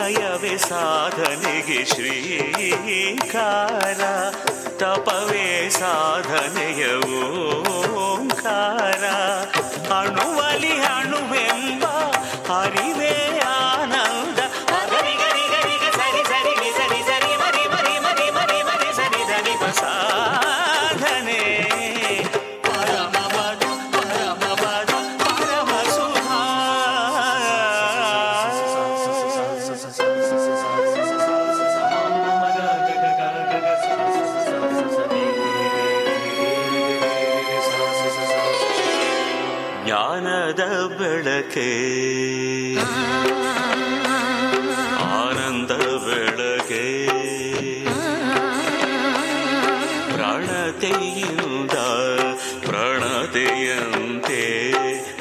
ಲಯವೇ ಸಾಧನೆಗೆ ಶ್ರೀಕಾರ, ತಪವೇ ಸಾಧನೆಯ ಓಂಕಾರ. ಅಣುವಲಿ ಅಣುವೆಂಬ ಅರಿವೇ ಆನಂದ. ಗರಿ ಗರಿ ಗರಿ ಸರಿ ಸರಿ ಸರಿ ಸರಿ ಮರಿ ಮರಿ ಮರಿ ಮರಿ ಮರಿ ಸರಿ ಧನಿ ಸಾಧನೆ. ಪರಮ ಪದ ಪರಮ ಪದ ಪರಮ ಸುಧಾ. ಜ್ಞಾನದ ಬೆಳಕೆ ಆನಂದ ಬೆಳಕೆ, ಪ್ರಣತೆಯಿಂದ ಪ್ರಣತೆಯಂತೆ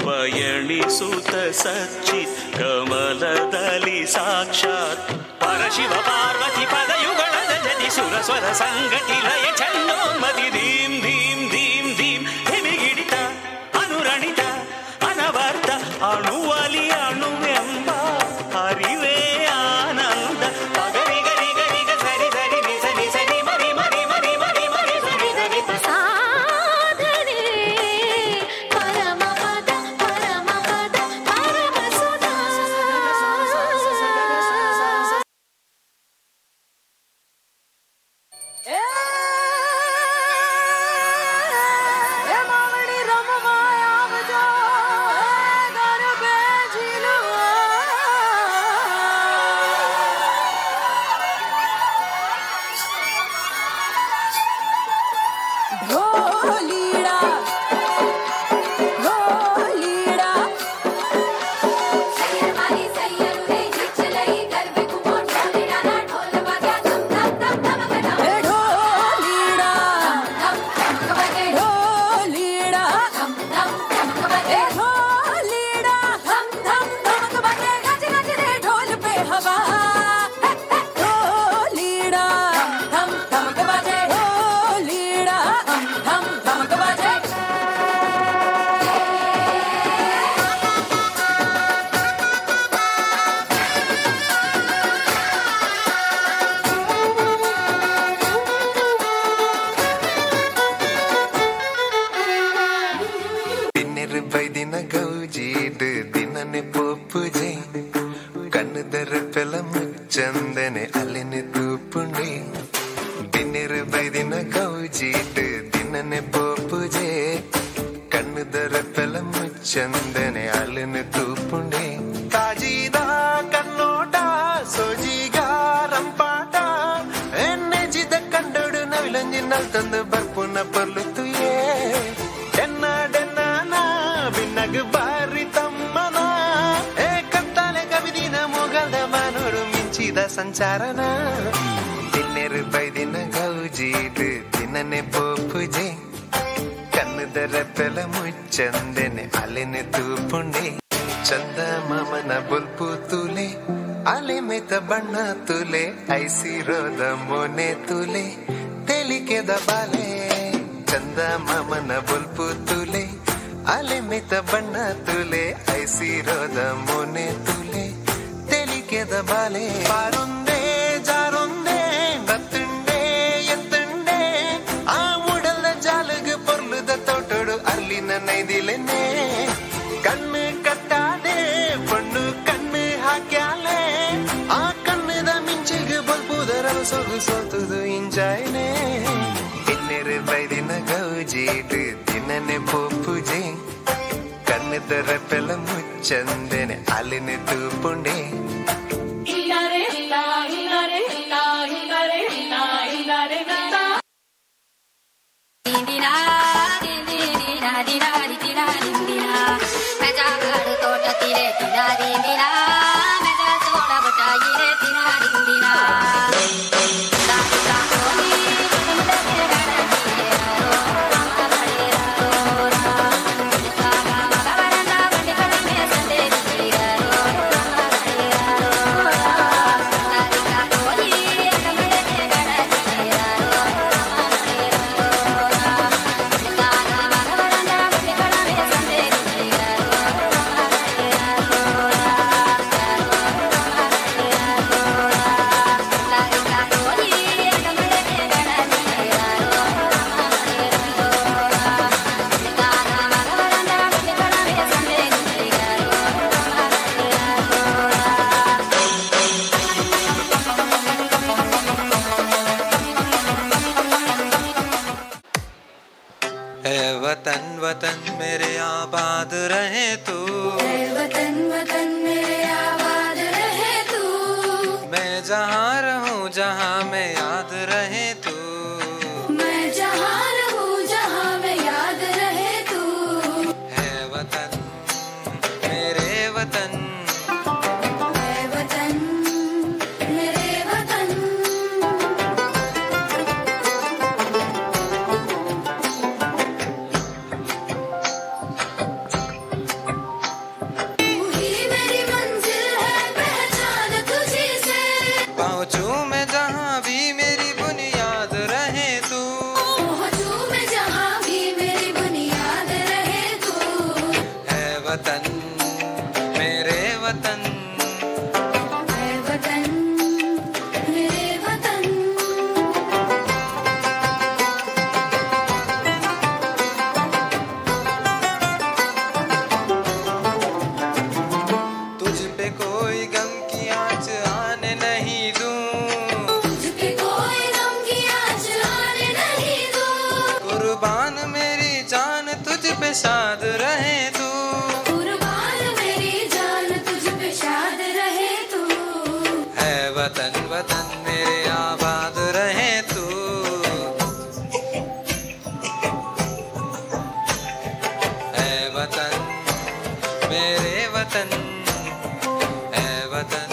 ಪಯಣಿಸುತ್ತ ಸಚ್ಚಿತ್ ಕಮಲದಲ್ಲಿ ಸಾಕ್ಷಾತ್ ಪರಶಿವ ಪಾರ್ವತಿ ಪದಯುಗಳದ ಜನಿ ಸುರಸ್ವರ ಸಂಗತಿ ಲಯ ಚನ್ನೋನ್ಮತಿ. ಧೀಂ ಧೀಂ ಧೀಂ ಧೀಂ ಹಿಮಿಗಿಡಿತ ಅನುರಣಿತ ಅನವರ್ತ ಅಣುವಲಿ ಅಣುವೆಂಬ ಅರಿವೇ ಆನಂದ. ಗರಿ ಗರಿ ಗರಿ ಸರಿ ಸರಿ ಸರಿ ಸರಿ ಮರಿ ಮರಿ ಮರಿ ಮರಿ ಮರಿ ಸರಿ ಸರಿ ಸಾಧನೆ. ಪರಮ ಪದ ಪರಮ ಪದ ಪರಮ ಸುಧಾ. ಚಂದನೆ ಅಲ್ಲಿನ ತೂಪುಂಡಿ ದಿನರು ಬೈದಿನ ಗೌಜೀಟ್ ದಿನನೆ ಪೋಪುಜೆ ಕಣ್ಣುದರ ಪೆಲ ಮುಚ್ಚಂದನೆ ಅಲ್ಲಿನ ತೂಪುಂಡಿ ಕಾಜಿದ ಕನ್ನೋಟ ಸೋಜಿಗ ರಂಪಾಟ ಎನ್ನೆಜಿದ ಕಂಡೋಡು ನವಿಲಂಜಿನಲ್ ತಂದು ಬರ್ಪುನ ಪರ್ಲುತ್ತುಯೇ ಎನ್ನಾಡೆನ್ನಾನ ಬಿನ್ನಗು ಬಾರಿ ತಮ್ಮನ ಏ ಕತ್ತಾಲೆ ಕವಿದಿನ ಮುಗಲ್ದ ಮಾನೋಡು ಮಿಂಚಿದ ಸಂಚಾರನ ದಿನ್ನೆರು ಬೈದಿನ ಗೌಜೀಟ್ ದಿನನೆ ಪೋಪುಜೆ ಕಣ್ಣುದರ ಪೆಲ ಮುಚ್ಚಂದೆನೆ ಅಲೆನ ತೂಪುಂಡೆ ಚಂದ ಮಾಮನ ಬುಲ್ಪು ತುಲೆ ಅಲೆ ಮೆತ ಬಣ್ಣ ತುಲೆ ಐಸಿರೋದ ಮೊನೆ ತುಲೆ ತೆಲಿಕೆದ ಬಾಲೆ ಚಂದ ಮಾಮನ ಬುಲ್ಪು ತುಲೆ ಅಲೆ ಮೆತ ಬಣ್ಣ ತುಲೆ ಐಸಿರೋದ ಮೊನೆ ತುಲೆ ತೆಲಿಕೆದ ಬಾಲೆ ಪಾರೊಂದೆ ಜಾರೊಂದೆ ಬತ್ತುಂಡೆ ಎತ್ತುಂಡೆ ಆ ಮುಡಲ್ದ ಜಾಲಗ ಪೊರ್ಲುದ ತೋಟೋಡು ಅಲ್ಲಿನ ನೈದಿಲೆನೆ ಕಣ್ಣು ಕಟ್ಟಾದೆ ಪಣ್ಣು ಕಣ್ಣು ಹಾಕ್ಯಾಲೆ ಆ ಕಣ್ಣದ ಮಿಂಚಿಗೆ ಬಲ್ಪುದರಲು ಸೊಗು ಸೋತುದು ಇಂಜಾಯ್ನೆ ಇನ್ನೆರು ಬೈದಿನ ಗೌಜೀಟ್ ದಿನನೆ ಪೋಪುಜೆ ಕಣ್ಣದರ ಪೆಲ ಮುಚ್ಚಂದೆನೆ ಅಲ್ಲಿನ ತೂಪುಂಡೆ रहे तू। वतन वतन मेरे आबाद रहे तू। मैं जहाँ रहूं जहाँ मैं याद रहे तू। मैं जहाँ रहूं जहाँ मैं याद रहे तू। है वतन मेरे वतन। है वतन मेरे वतन। तू ही मेरी मंजिल है पहचान तुझी से। पहुँचूं मैं जहाँ भी मेरी बुनियाद रहे तू। पहुँचूं मैं जहाँ भी मेरी बुनियाद रहे तू। है वतन मेरे वतन। है वतन मेरे वतन। तुझ पे कोई गम की आँच आने नहीं दूं। तुझ पे कोई गम की आँच आने नहीं दूं। कुर्बान मेरी जान तुझ पे शाद रहे तू। कुर्बान मेरी जान तुझ पे शाद रहे तू। है वतन वतन मेरे आबाद रहे तू। है वतन मेरे वतन। है वतन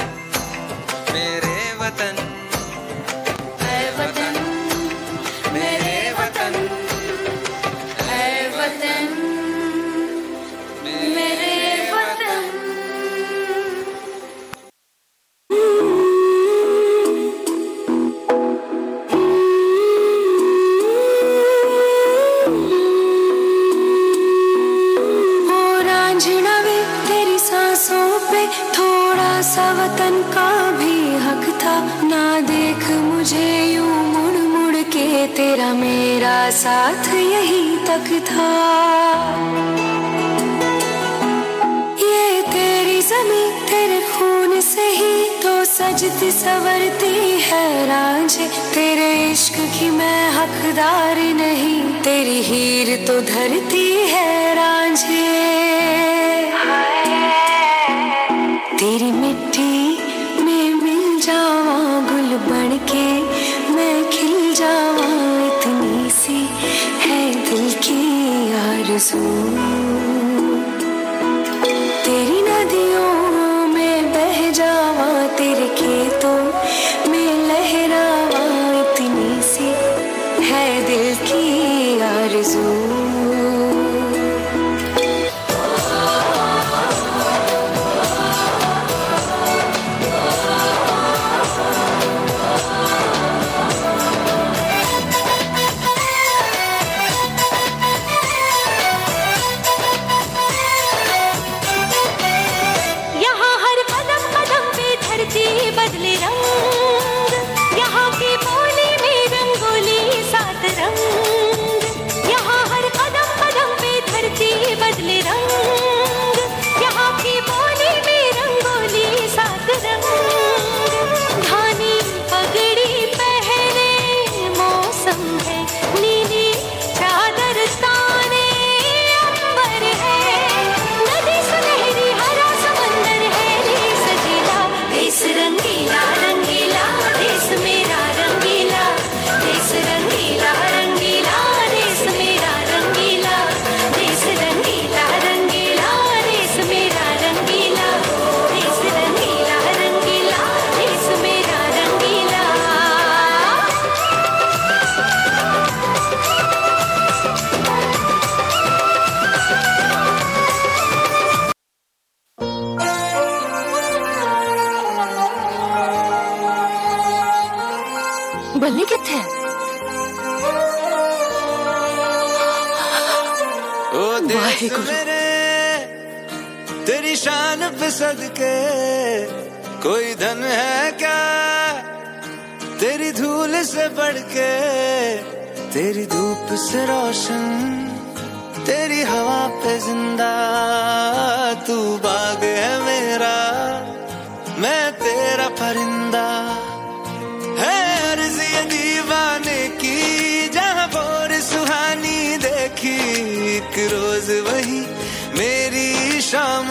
मेरे वतन। है वतन मेरे वतन। है वतन मेरे वतन। हो रांझना वे तेरी सांसों पे थोड़ा सा वतन का भी हक था। ना देख मुझे यूं मुड़ मुड़ के तेरा मेरा साथ यही तक था। ये तेरी ज़मीं तेरे खून से ही तो सजती संवरती है रांझे। तेरे इश्क की मैं हकदार नहीं, तेरी हीर तो धरती है रांझे। तेरी मिट्टी में मिल जावा गुल बन के मैं खिल जावा। इतनी सी है दिल की आरज़ू। तेरी नदियों में बह जावा तेरे खेतों में लहरावा। इतनी सी है दिल की आरज़ू। यहाँ हर कदम कदम पे धरती बदले रंग। यहाँ की बोली में रंगोली सात रंग। यहाँ हर कदम कदम पे धरती बदले रंग। यहाँ की बोली में रंगोली सात रंग। धानी पगड़ी पहने मौसम है नीली चादर ताने अंबर है। नदी सुनहरी हरा समंदर है देश सजीला। देश रंगीला रंगीला देश मेरा रंगीला। देश रंगीला रंगीला देश मेरा रंगीला। देश रंगीला रंगीला देश मेरा रंगीला। देश रंगीला रंगीला देश मेरा रंगीला। बल्ली किथे ओ देश वाहेगुरु। मेरे तेरी शान पे सदके कोई धन है क्या। तेरी धूल से बढ़ के तेरी धूप से रोशन तेरी हवा पे जिंदा। तू बाग है मेरा मैं तेरा परिंदा। है अर्ज़ ये दीवाने की जहाँ बोर सुहानी देखी। एक रोज वही मेरी शाम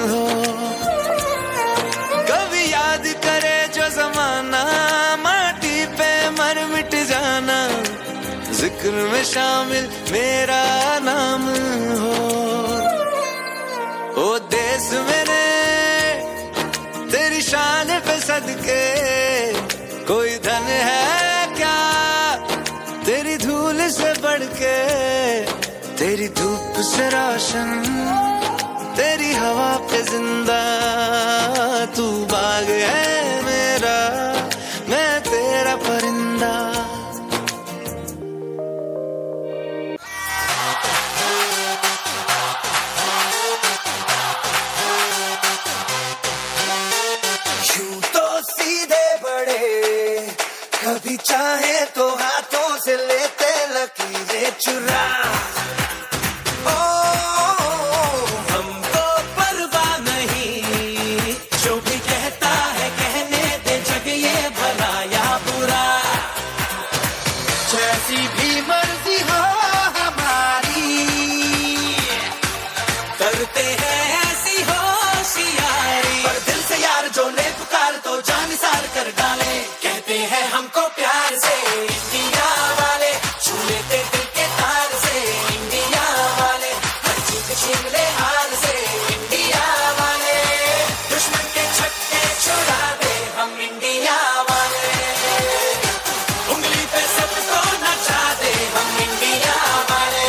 हो। कभी याद करे जो जमाना, माटी पे मर मिट जाना, जिक्र में शामिल मेरा नाम हो। ओ देश मेरे तेरी शान पे सदके, कोई धन है क्या तेरी धूल से बढ़ के, तेरी धूप से रोशन, तेरी हवा पे जिंदा, तू बाग है मेरा, मैं तेरा परिंदा। यूं तो सीधे बड़े, कभी चाहे तो हाथों से लेते लकीरें चुरा। जैसी भी मर्जी हो हमारी, करते हैं ऐसी होशियारी, पर दिल से यार जो ले पुकार तो जान निसार कर डाले, कहते हैं हमको प्यार से इंडिया वाले, छू लेते दिल के तार से इंडिया वाले, हर चीज छीन ले हार से इंडिया वाले, दुश्मन के छक्के छुड़ा दे हम इंडिया वाले, उंगली पे सबको नचा दे हम इंडिया वाले।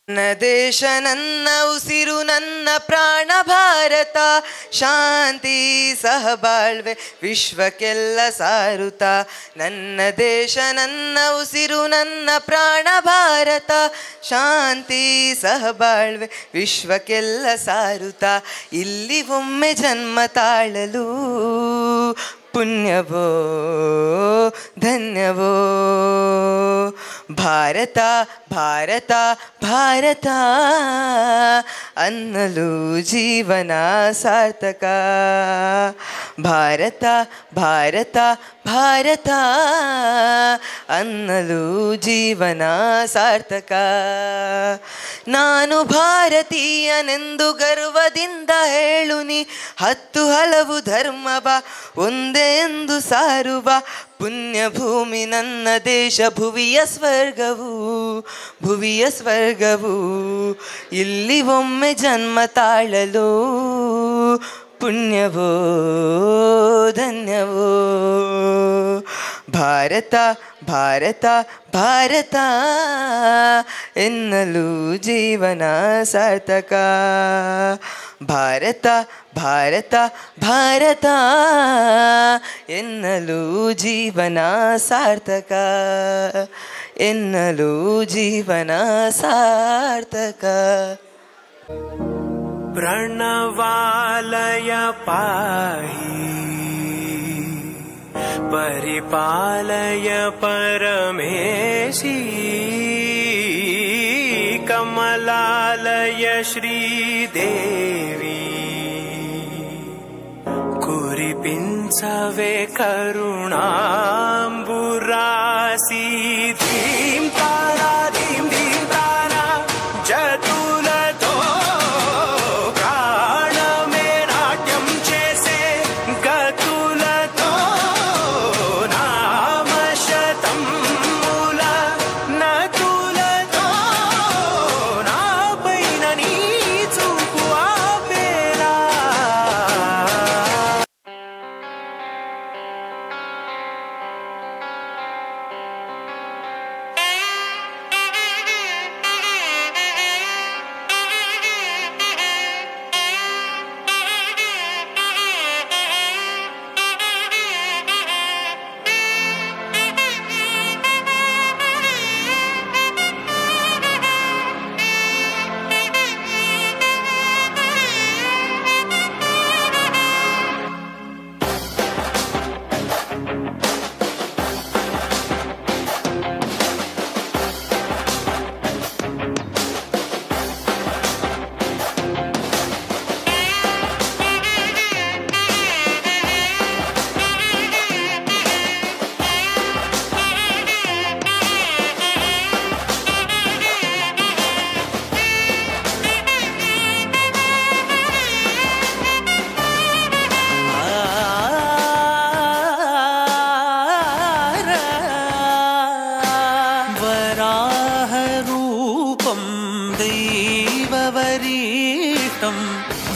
ನನ್ನ ದೇಶ ನನ್ನ ಉಸಿರು ನನ್ನ ಪ್ರಾಣ ಭಾರತ, ಶಾಂತಿ ಸಹಬಾಳ್ವೆ ವಿಶ್ವಕ್ಕೆಲ್ಲ ಸಾರುತ್ತ, ನನ್ನ ದೇಶ ನನ್ನ ಉಸಿರು ನನ್ನ ಪ್ರಾಣ ಭಾರತ, ಶಾಂತಿ ಸಹಬಾಳ್ವೆ ವಿಶ್ವಕ್ಕೆಲ್ಲ ಸಾರುತ್ತ, ಇಲ್ಲಿ ಒಮ್ಮೆ ಜನ್ಮ ತಾಳಲು ಪುಣ್ಯವೋ ಧನ್ಯವೋ, ಭಾರತ ಭಾರತ ಭಾರತ ಅನ್ನಲು ಜೀವನ ಸಾರ್ಥಕ, ಭಾರತ ಭಾರತ ಭಾರತ ಅನ್ನಲು ಜೀವನ ಸಾರ್ಥಕ, ನಾನು ಭಾರತೀಯನೆಂದು ಗರ್ವದಿಂದ ಹೇಳುನಿ, 10 ಹಲವು ಧರ್ಮವ ಒಂದೇ ಎಂದು ಸಾರುವ ಪುಣ್ಯ ಭೂಮಿ ನನ್ನ ದೇಶ, ಭುವಿಯ ಸ್ವರ್ಗವು ಭುವಿಯ ಸ್ವರ್ಗವು, ಇಲ್ಲಿ ಒಮ್ಮೆ ಜನ್ಮ ತಾಳಲು ಪುಣ್ಯವೋ ಧನ್ಯವೋ, ಭಾರತ ಭಾರತ ಭಾರತ ಎನ್ನಲು ಜೀವನ ಸಾರ್ಥಕ, ಭಾರತ ಭಾರತ ಭಾರತ ಎನ್ನಲು ಜೀವನ ಸಾರ್ಥಕ, ಎನ್ನಲು ಜೀವನ ಸಾರ್ಥಕ. ಪ್ರಣವಾಲಯ ಪಾಹಿ ಪರಿಪಾಲಯ ಪರಮೇಶಿ, ಕಮಲಾಲಯ ಶ್ರೀದೇವಿ కురిపించవే కరుణాంబురాసి, ధీం తారా ధీం ధీం తారా జతులతో ప్రాణమే నాట్యం చేసే గతులతో, నామశతం మూల నతులతో, నా పైన నీ చూపు ఆపేలా. 「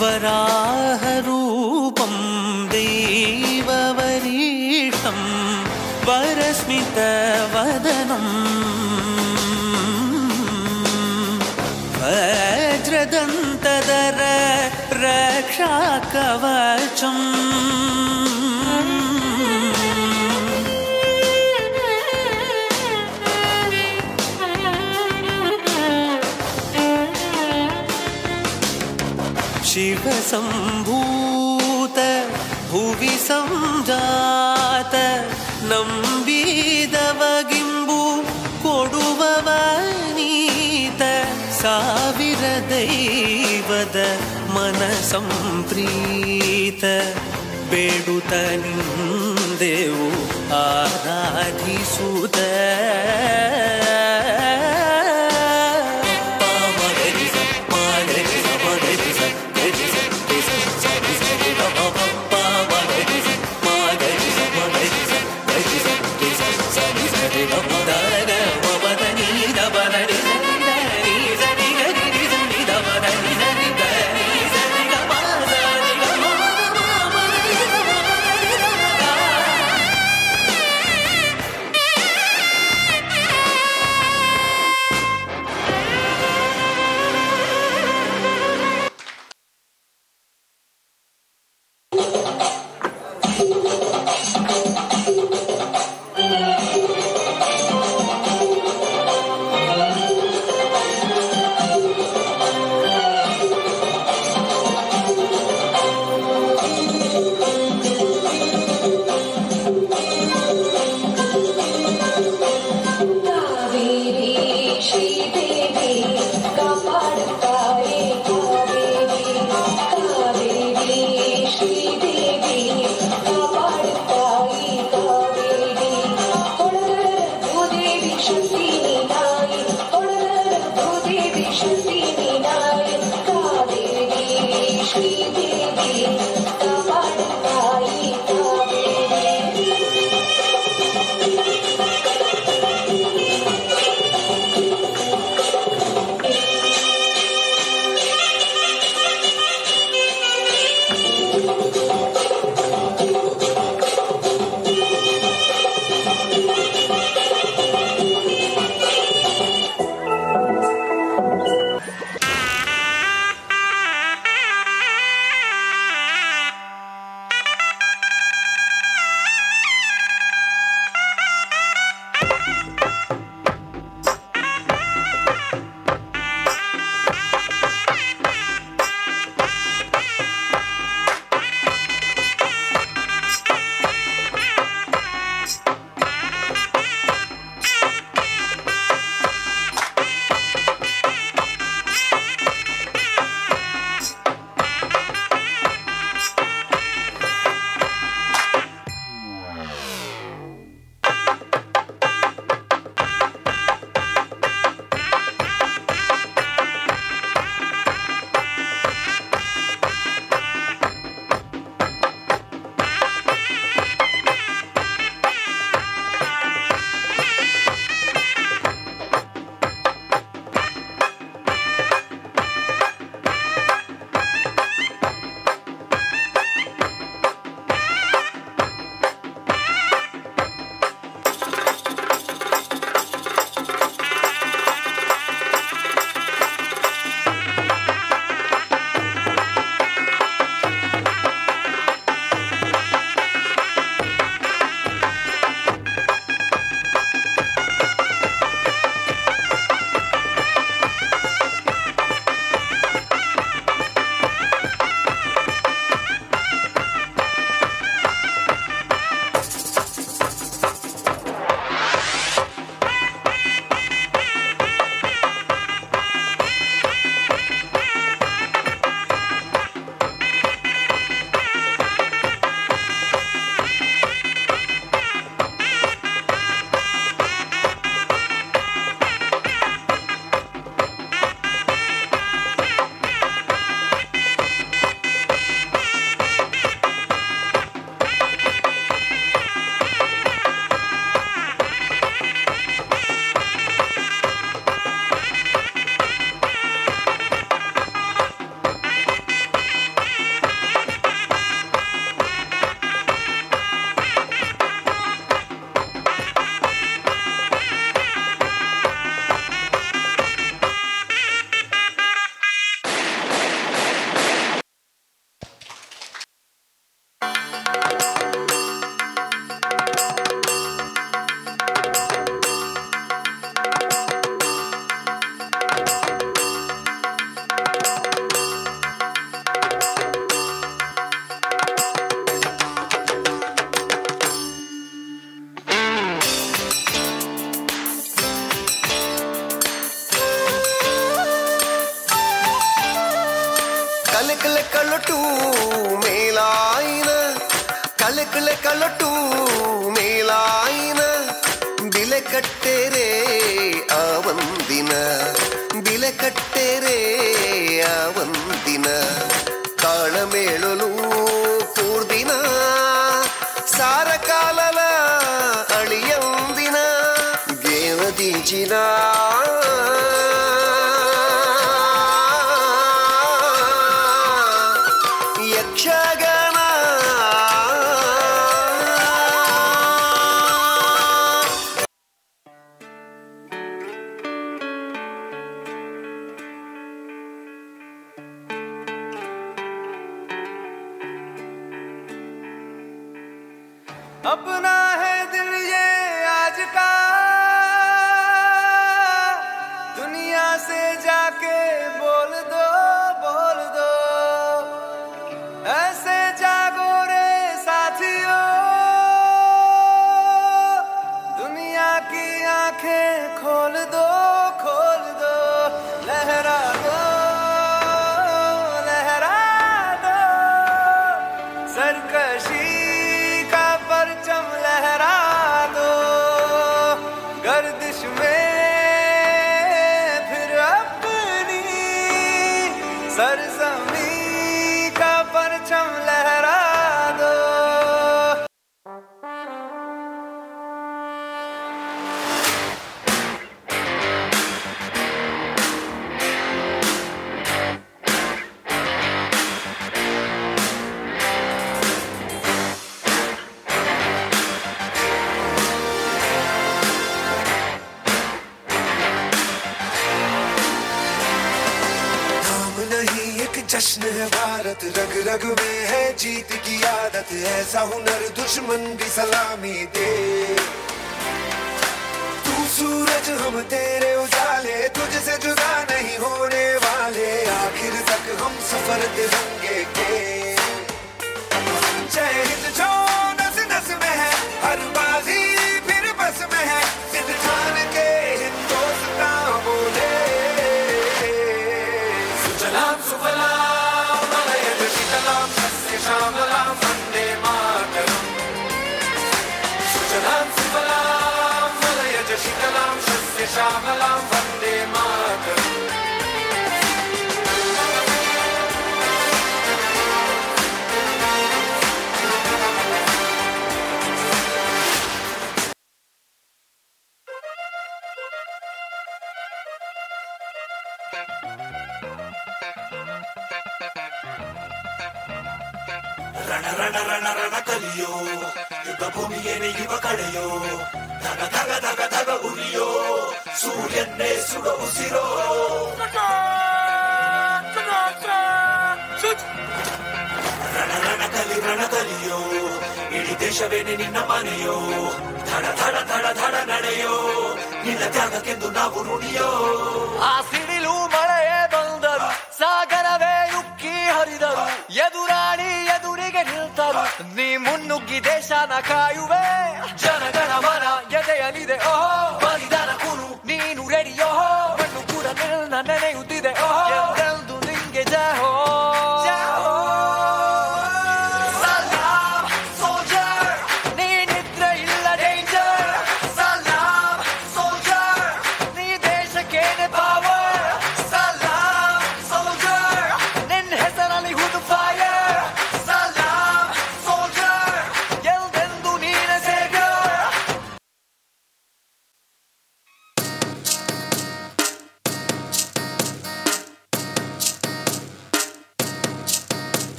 वराहरूपं दैववरीशं वरस्मितवदनं वज्रदन्तधर रक्षाकवचम् शिवसम्भूत भुवि संजात ನಂಬಿದವಗಿಂಬು ಕೊಡುವವನೀತ ಸಾವಿರ ದೈವದ ಮನ ಸಂಪ್ರೀತ ಬೇಡುತ್ತ ನಿಂದೆವು ಆರಾಧಿಸುತ್ತ ಅಕಲೆ ಕಲಟು ಮೇಲಾಯಿನ ಬಿಲೆ ಕಟ್ಟೆರೆ ಆ ಒಂದಿನ ಬಿಲೆ ಕಟ್ಟೆರೆ ಆ ಒಂದಿನ ತಾಳಮೇಳಲು ಕೂರ್ದಿನ ಸಾರ ಕಾಲಲ ಅಳಿಯಂದಿನ ಗೇವದೀಚಿನ ಯಕ್ಷಗಾನ अपना है दिल ये आज का दुनिया से जाके बोल दो ऐसे जागो रे साथियों दुनिया की आंखें खोल दो लहरा दो सरकशी परचम लहरा दो गर्दिश में फिर अपनी सरजमी का परचम लहरा दो जश्न है भारत रग रग में है जीत की आदत ऐसा हुनर दुश्मन भी सलामी दे तू सूरज हम तेरे उजाले तुझसे जुदा नहीं होने वाले आखिर तक हम सफर तिरंगे के जय हिंद जो नस नस में है हर बाजी फिर बस में है सिद्ध ठान के हिंदुस्तान बोले सुजलाम सुफलाम श्यामलां वन्दे मातरम् सुजलां सुफलां मलयज शीतलां शस्य श्यामलां वन्दे मातरम् ರಣ ರಣ ರಣ ರಣ ಕಲಿಯೋ ಯುದ್ಧ ಭೂಮಿಯೇನೆ ಯುವ ಕಳೆಯೋ ಧಗ ಧಗ ಧಗ ಧಗ ಉರಿಯೋ ಸೂರ್ಯನ್ನೇ ಸುಡ ಉಸಿರೋ ರಣ ಕಲಿಯೋ ಇಡೀ ದೇಶವೇನೆ ನಿನ್ನ ಮನೆಯೋ ಧಡ ಧಡ ಧಡ ಧಡ ನಡೆಯೋ ನಿನ್ನ ತ್ಯಾಗಕ್ಕೆಂದು ನಾವು ಋಣಿಯೋ ಆ ಸಿಡಿಲು ಮಳೆಯೇ ಬಂದರು ಸಾಗರವೇ ಉಕ್ಕಿ ಹರಿದರು ಎದುರಾಳಿ ಎದುರಿಗೆ ನಿಲ್ತರು ನೀ ಮುನ್ನುಗ್ಗಿ ದೇಶನ ಕಾಯುವೆ ಜನಗಣ ಮನ ಎದೆಯಲಿದೆ ಓಹೋ ಬಲಿದಾನ ಕುರು ನೀನು ರೆಡಿಯೋ ಮಣ್ಣು ಕೂಡ ನಿನ್ನ ನೆನೆಯುತ್ತಿದೆ ಓಹೋ ಎಂದೆಂದು ನಿಂಗೆ ಜಯ ಹೋ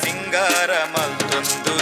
ಸಿಂಗಾರ ಮಲ್ತೊಂದು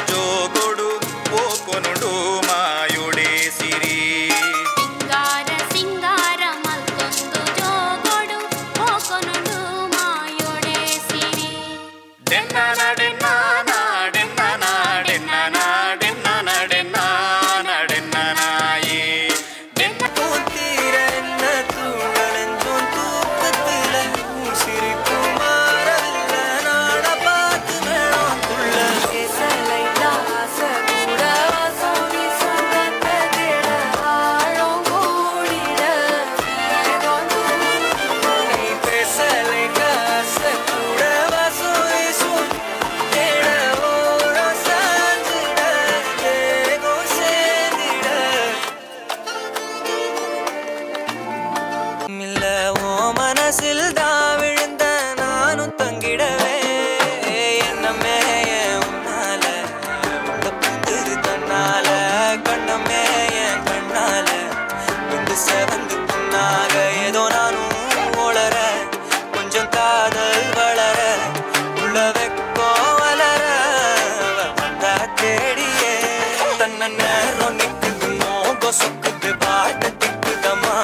தன்ன நேரம் நிக்குது மோக சொக்குது பாட்ட திக்குதம்மா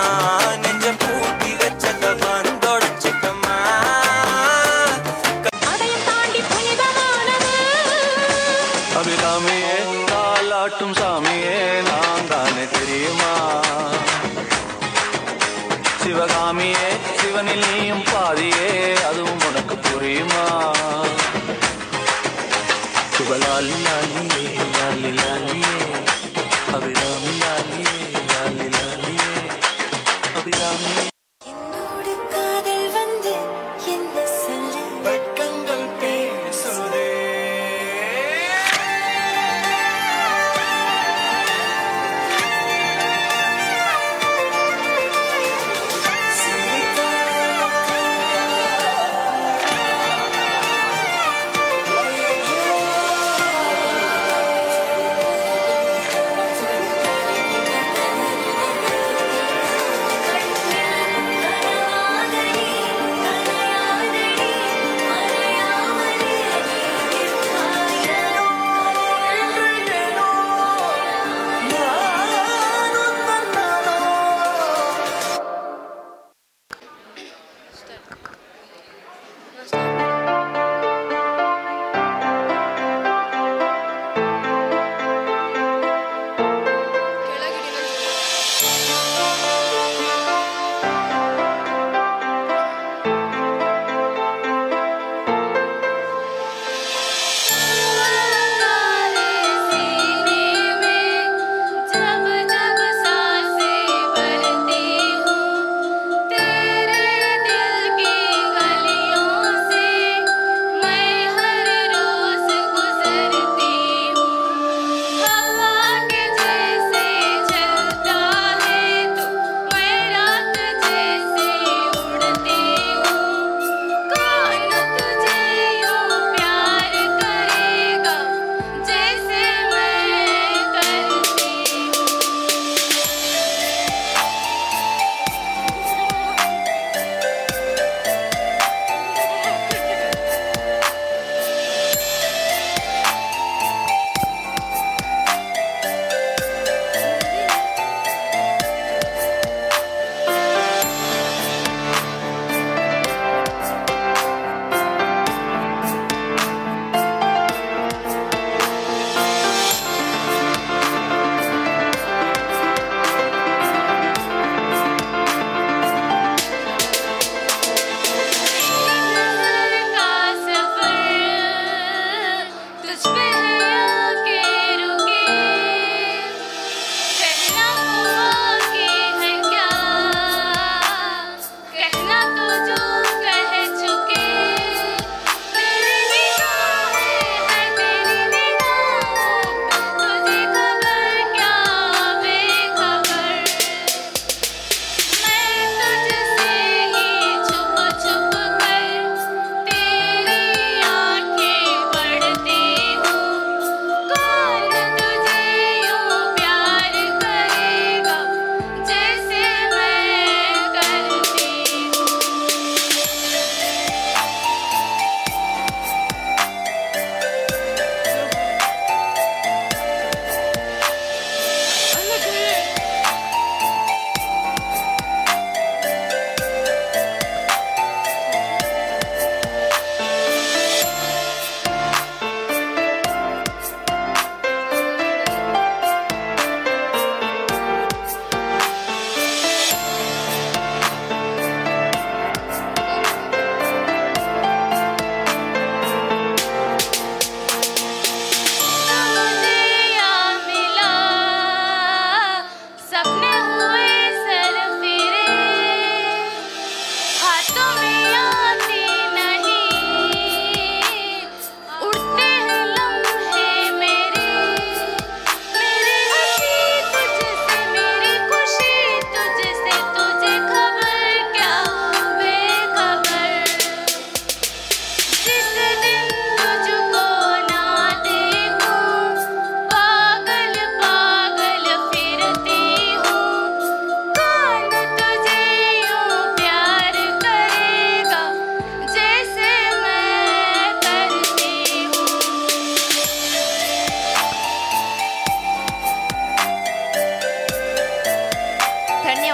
நெஞ்ச பூட்டி வச்சத வந்தொடச்சிட்டம்மா அதையும் தாண்டி புனிதமானது அபிராமியே காலாட்டும் சாமியே நான் தானே தெரியுமா சிவகாமியே சிவனில் நீயும் பாதியே அதுவும் உனக்கு புரியுமா சுபலாலி லாலியே லாலி லாலியே அபிராமி லாலியே லாலி லாலியே அபிராமி என்னோடு காதல் வந்து என்ன சொல்ல வெட்கங்கள் பேசுதே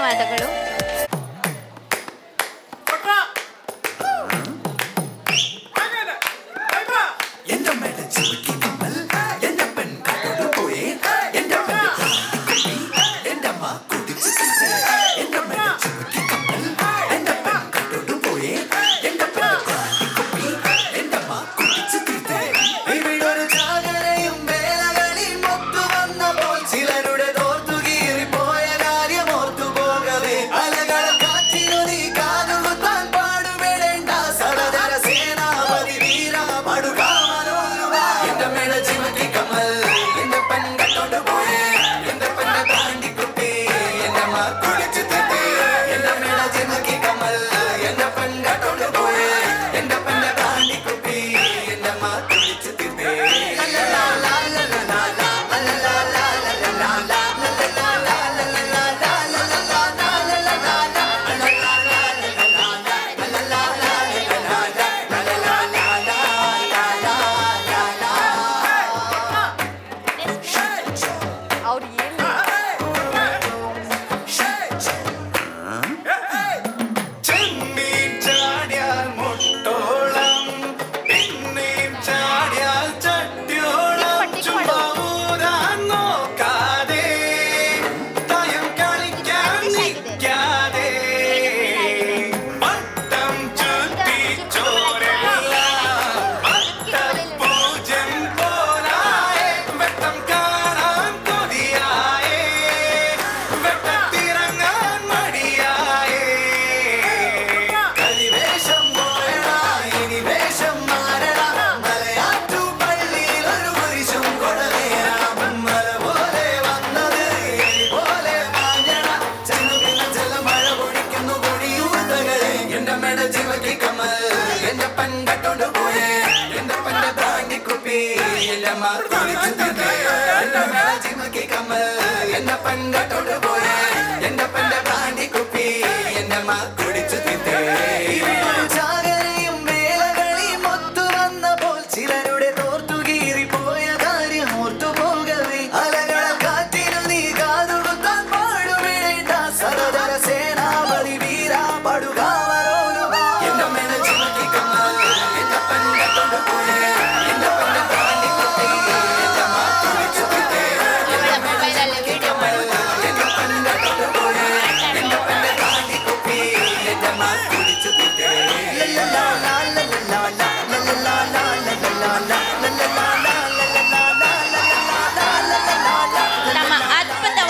ಧನ್ಯವಾದಗಳು.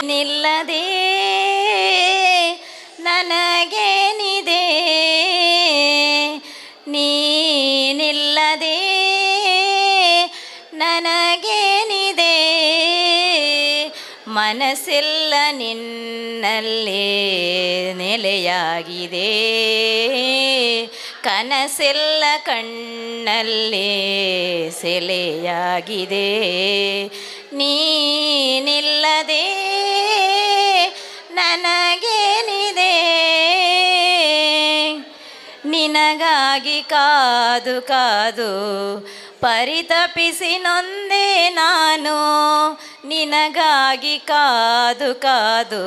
ನಿಲ್ಲದೆ ನನಗೇನಿದೆ, ನೀನಿಲ್ಲದೆ ನನಗೇನಿದೆ, ಮನಸ್ಸೆಲ್ಲ ನಿನ್ನಲ್ಲೇ ನೆಲೆಯಾಗಿದೆ, ಕನಸೆಲ್ಲ ಕಣ್ಣಲ್ಲೇ ಸೆಲೆಯಾಗಿದೆ, ನೀನಿಲ್ಲದೆ ನನಗೇನಿದೆ, ನಿನಗಾಗಿ ಕಾದು ಕಾದು ಪರಿತಪಿಸಿ ನೊಂದೆ ನಾನು, ನಿನಗಾಗಿ ಕಾದು ಕಾದು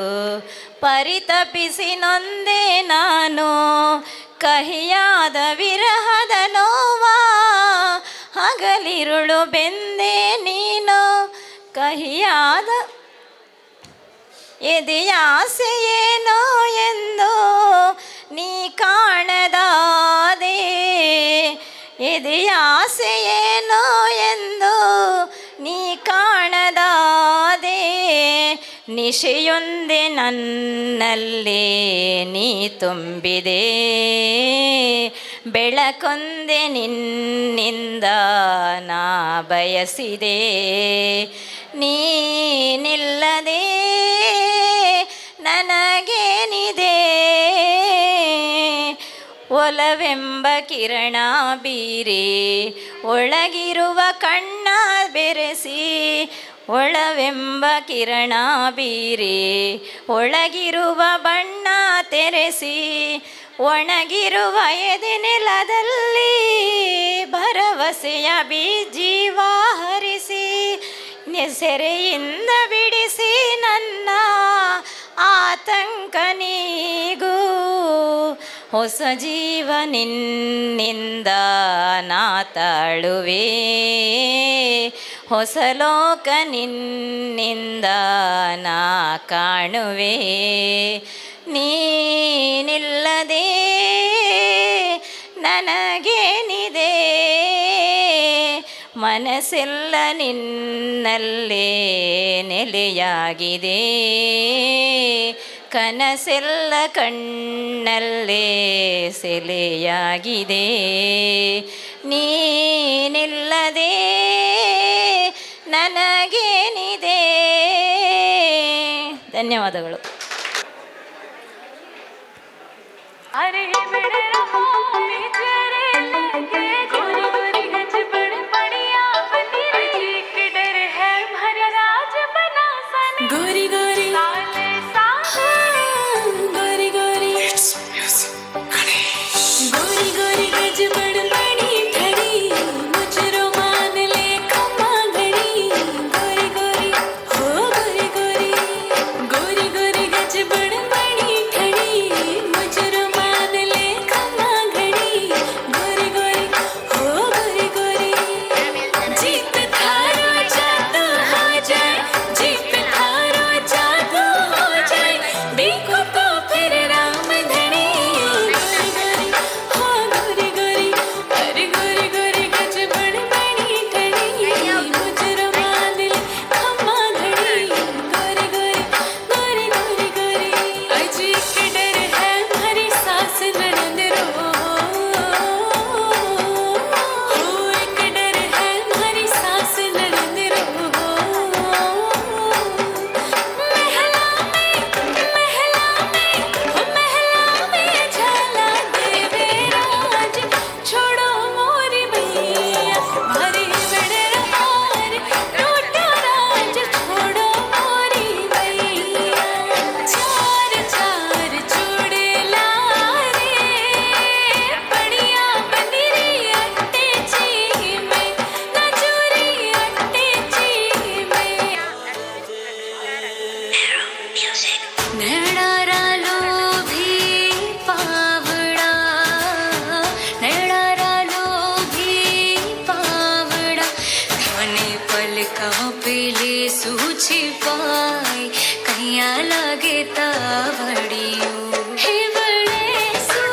ಪರಿತಪಿಸಿ ನೊಂದೆ ನಾನು, ಕಹಿಯಾದ ವಿರಹದ ನೋವ ಹಗಲಿರುಳು ಬೆಂದೆ ನೀನು, ಕಹಿಯಾದ ಎದೆಯಾಸೆಯೇನೋ ಎಂದು ನೀ ಕಾಣದಾದೆ, ಎದೆಯಾಸೆಯೇನೋ ಎಂದು ನೀ ಕಾಣದಾದೆ, ನಿಶೆಯೊಂದೆ ನನ್ನಲ್ಲೇ ನೀ ತುಂಬಿದೆ, ಬೆಳಕೊಂದೆ ನಿನ್ನಿಂದ ನಾ ಬಯಸಿದೆ, ನೀನಿಲ್ಲದೆ ನನಗೇನಿದೆ, ಒಲವೆಂಬ ಕಿರಣ ಬೀರಿ ಒಳಗಿರುವ ಕಣ್ಣ ಬೆರೆಸಿ, ಒಳವೆಂಬ ಕಿರಣ ಬೀರಿ ಒಳಗಿರುವ ಬಣ್ಣ ತೆರೆಸಿ, ಒಣಗಿರುವ ಎದೆ ನೆಲದಲ್ಲಿ ಭರವಸೆಯ ಬೀಜೀವ ಹರಿಸಿ, ಸೆರೆಯಿಂದ ಬಿಡಿಸಿ ನನ್ನ ಆತಂಕ ನೀ ಹೊಸ ಜೀವ ನಿನ್ನಿಂದ ನಾ ತಾಳುವೆ, ಹೊಸ ಲೋಕ ನಿನ್ನಿಂದ ನಾ ಕಾಣುವೆ. ನೀನಿಲ್ಲದೆ ನನಗೇನಿದೆ, ಮನಸ್ಸೆಲ್ಲ ನಿನ್ನಲ್ಲೇ ನೆಲೆಯಾಗಿದೆ, ಕನಸೆಲ್ಲ ಕಣ್ಣಲ್ಲೇ ಸೆಲೆಯಾಗಿದೆ. ನೀನಿಲ್ಲದೆ ನನಗೇನಿದೆ. ಧನ್ಯವಾದಗಳು. अरे बड़े रहो बेचारे लगे गोरी गोरी गज बड़ बढ़िया बनी एक डर है भर राज बना सन गोरी गोरी साले साले गोरी गोरी गोरी गोरी गज बड़ बड़ी खड़ी मुझरो मान ले खम्मा घड़ी गोरी गोरी हो गोरी गोरी गोरी गोरी गज बड़ बड़ी खड़ी मुझरो मान ले खम्मा घड़ी गोरी गोरी हो गोरी गोरी जीत थारो जादू हो जाए जीत थारो जादू हो जाए देखो तो फिर राम धनी गोरी गोरी हो गोरी गोरी अरे गोरी गोरी गज बड़ बड़ी खड़ी मुझरो मान ले खम्मा घड़ी गोरी गोरी गोरी गोरी गोरी अजी के डर है हमारी सांस ननद रो एक डर है हमारी सांस ननद रो महला में झाला देवे राज छोड़ो मोरी मैया भरे बड़े रहार टूटा राज छोड़ो मोरी मैया चार चार चूड़े लारे बढ़िया बनी री अट्टे ची में नजूरी अट्टे ची में नैणारा लोभी पावड़ा नैणारा लोभी पावड़ा धने पलकों पे ले सूझी पाई कहिया लगे तावड़ियों हे बड़े सो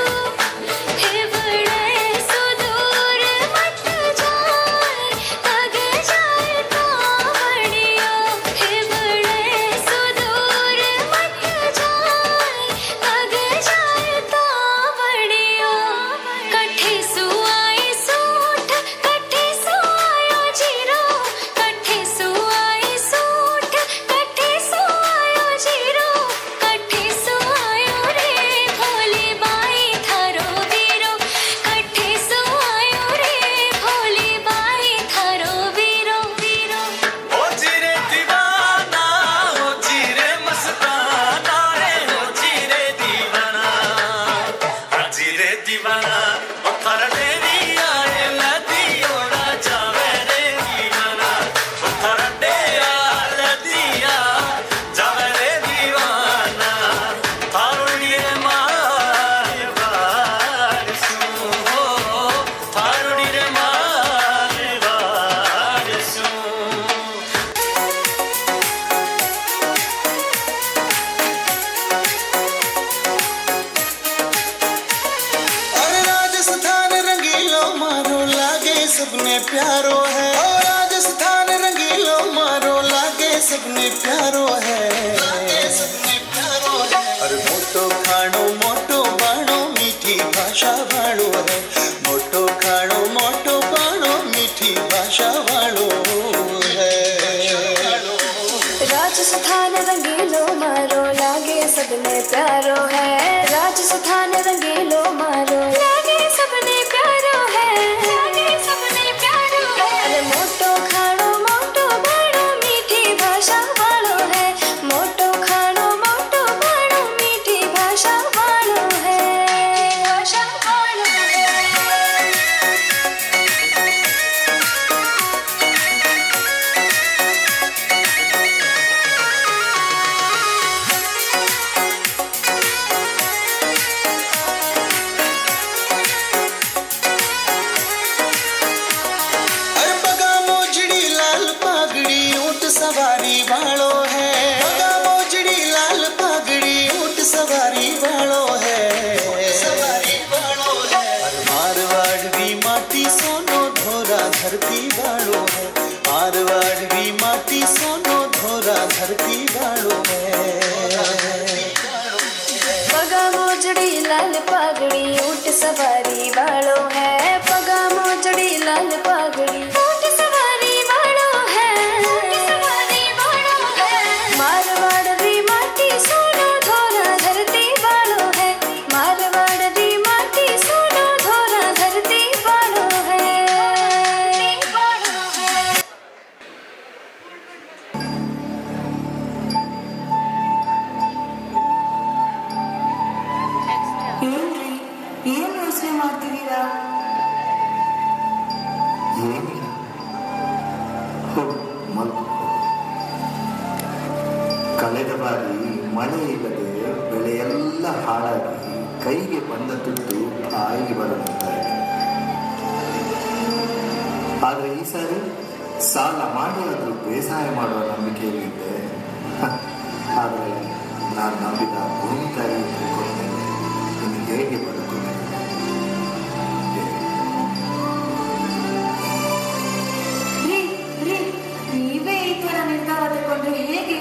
दूर मत जाए लगे जाए तावड़ियों हे बड़े सो दूर मत जाए लगे जाए तावड़ियों कट्ठे सुआई सूट कट्ठे सुआयो जीरो कट्ठे सुआई सूट कट्ठे सुआयो जीरो कट्ठे सुआयो रे भोली बाई थारो वीरो कट्ठे सुआयो रे भोली बाई थारो वीरो वीरो ओ जीरे दीवाना ओ जीरे मस्ताना रे ओ जीरे दीवाना जीरे दीवाना ओ थर डेरी आए लदी ओड़ा जावे रे दीवाना ओ थर डेया लदिया जावे रे दीवाना थारुड़िए मारे बारसू हो थारुड़िए मारे बारसू और राजस्थान रंगीलो मारो लागे सबने प्यारो है, और राजस्थान रंगीलो मारो लागे सबने प्यारो है, और मोटो खाणो मोटो बाणो मीठी भाषा वालो है, मोटो खाणो मोटो बाणो मीठी भाषा वालो है। राजस्थान रंगीलो मारो लागे सबने प्यारो है राजस्थान रंगीलो मारो लागे सबने प्यारो है लागे सबने प्यारो है अरे मोटो खाणो मोटो बाणो मीठी भाषा वालो है मोटो खाणो मोटो बाणो मीठी भाषा वालो है भाषा वालो है पगड़ी ऊंट सवारी वालों है पगा मोजड़ी लाल पगड़ी ऊंट सवारी वालों है मारवाड़ री माटी सोना धोरा धरती वालों है मारवाड़ री माटी सोना धोरा धरती वालों है ಏನು ಯೋಚನೆ ಮಾಡ್ತಿದ್ದೀರಾ? ಏನಿಲ್ಲ, ಕಳೆದ ಬಾರಿ ಮಳೆ ಇಲ್ಲದೆ ಬೆಳೆಯೆಲ್ಲ ಹಾಳಾಗಿ ಕೈಗೆ ಬಂದ ದುಡ್ಡು ಬಾಯಿಗೆ ಬರುತ್ತಿದ್ದಾರೆ. ಆದರೆ ಈ ಸಾರಿ ಸಾಲ ಮಾಡಿ ಆದರೂ ಬೇಸಾಯ ಮಾಡುವ ನಂಬಿಕೆಯಲ್ಲಿದ್ದೆ. ಆದರೆ ನಾನು ನಂಬಿದ ಭೂಮಿ ತಾಯಿ ತಿಳ್ಕೊಂಡೆ ಇನ್ನು ಹೇಗೆ ಬದುಕುತ್ತೆ. ನೀವೇ ಈ ತರ ನಿರ್ಧಾರ ತಗೊಂಡ್ರೆ ಹೇಗೆ?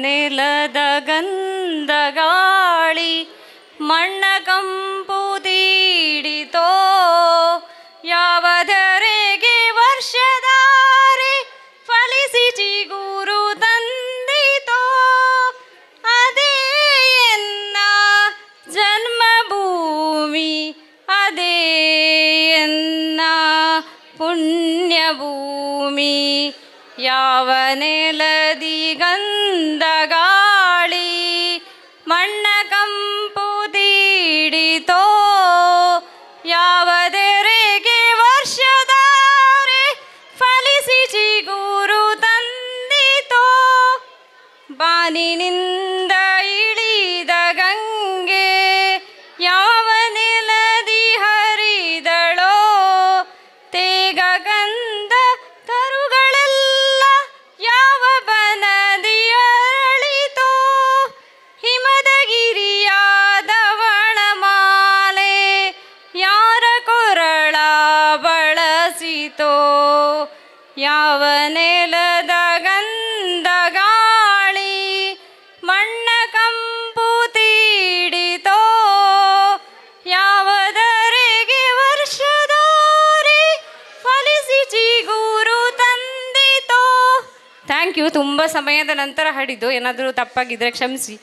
ನೆಲದ ಗಂಧ ಗಾಳಿ ಮಣ್ಣ ಕಂಪು ತೀಡಿತೋ ಯಾವದರೆಗೆ ವರ್ಷಧಾರೆ ಫಲಿಸಿ ಚಿಗುರು ತಂದಿತೋ ಅದೇ ಎನ್ನ ಜನ್ಮಭೂಮಿ ಅದೇ ಎನ್ನ ಪುಣ್ಯಭೂಮಿ ಯಾವ ನೆಲದಿ ಗಂಧ ಗಾಳಿ ಮಣ್ಣ ಕಂಪು ತೀಡಿತೋ ಯಾವದೆರೆಗೆ ವರ್ಷಧಾರೆ ಫಲಿಸಿ ಚಿಗುರು ತಂದಿತೋ ಬಾನಿನಿಂದ ಇಳಿದ ಗಂಗೆ ಯಾವ ನೆಲದಿ ಹರಿದಳೋ ತೇಗ ಗಂಧ ತರುಗಳೆಲ್ಲ ಯಾವ ಬನದಿ ಅರಳಿತೋ ಹಿಮದ ಗಿರಿಯಾದವಳ ಮಾಲೆ ಯಾರ ಕೊರಳ ಬಳಸಿತೋ ಯಾವ ನೆಲದ ಗಂಧ ಗಾಳಿ ಮಣ್ಣ ಕಂಪು ತೀಡಿತೋ ಯಾವದರೆಗೆ ವರ್ಷಧಾರೆ ಫಲಿಸಿ ಚಿಗುರು ತಂದಿತೋ. Thank you. ತುಂಬ ಸಮಯದ ನಂತರ ಹಾಡಿದ್ದು, ಏನಾದರೂ ತಪ್ಪಾಗಿದ್ದರೆ ಕ್ಷಮಿಸಿ.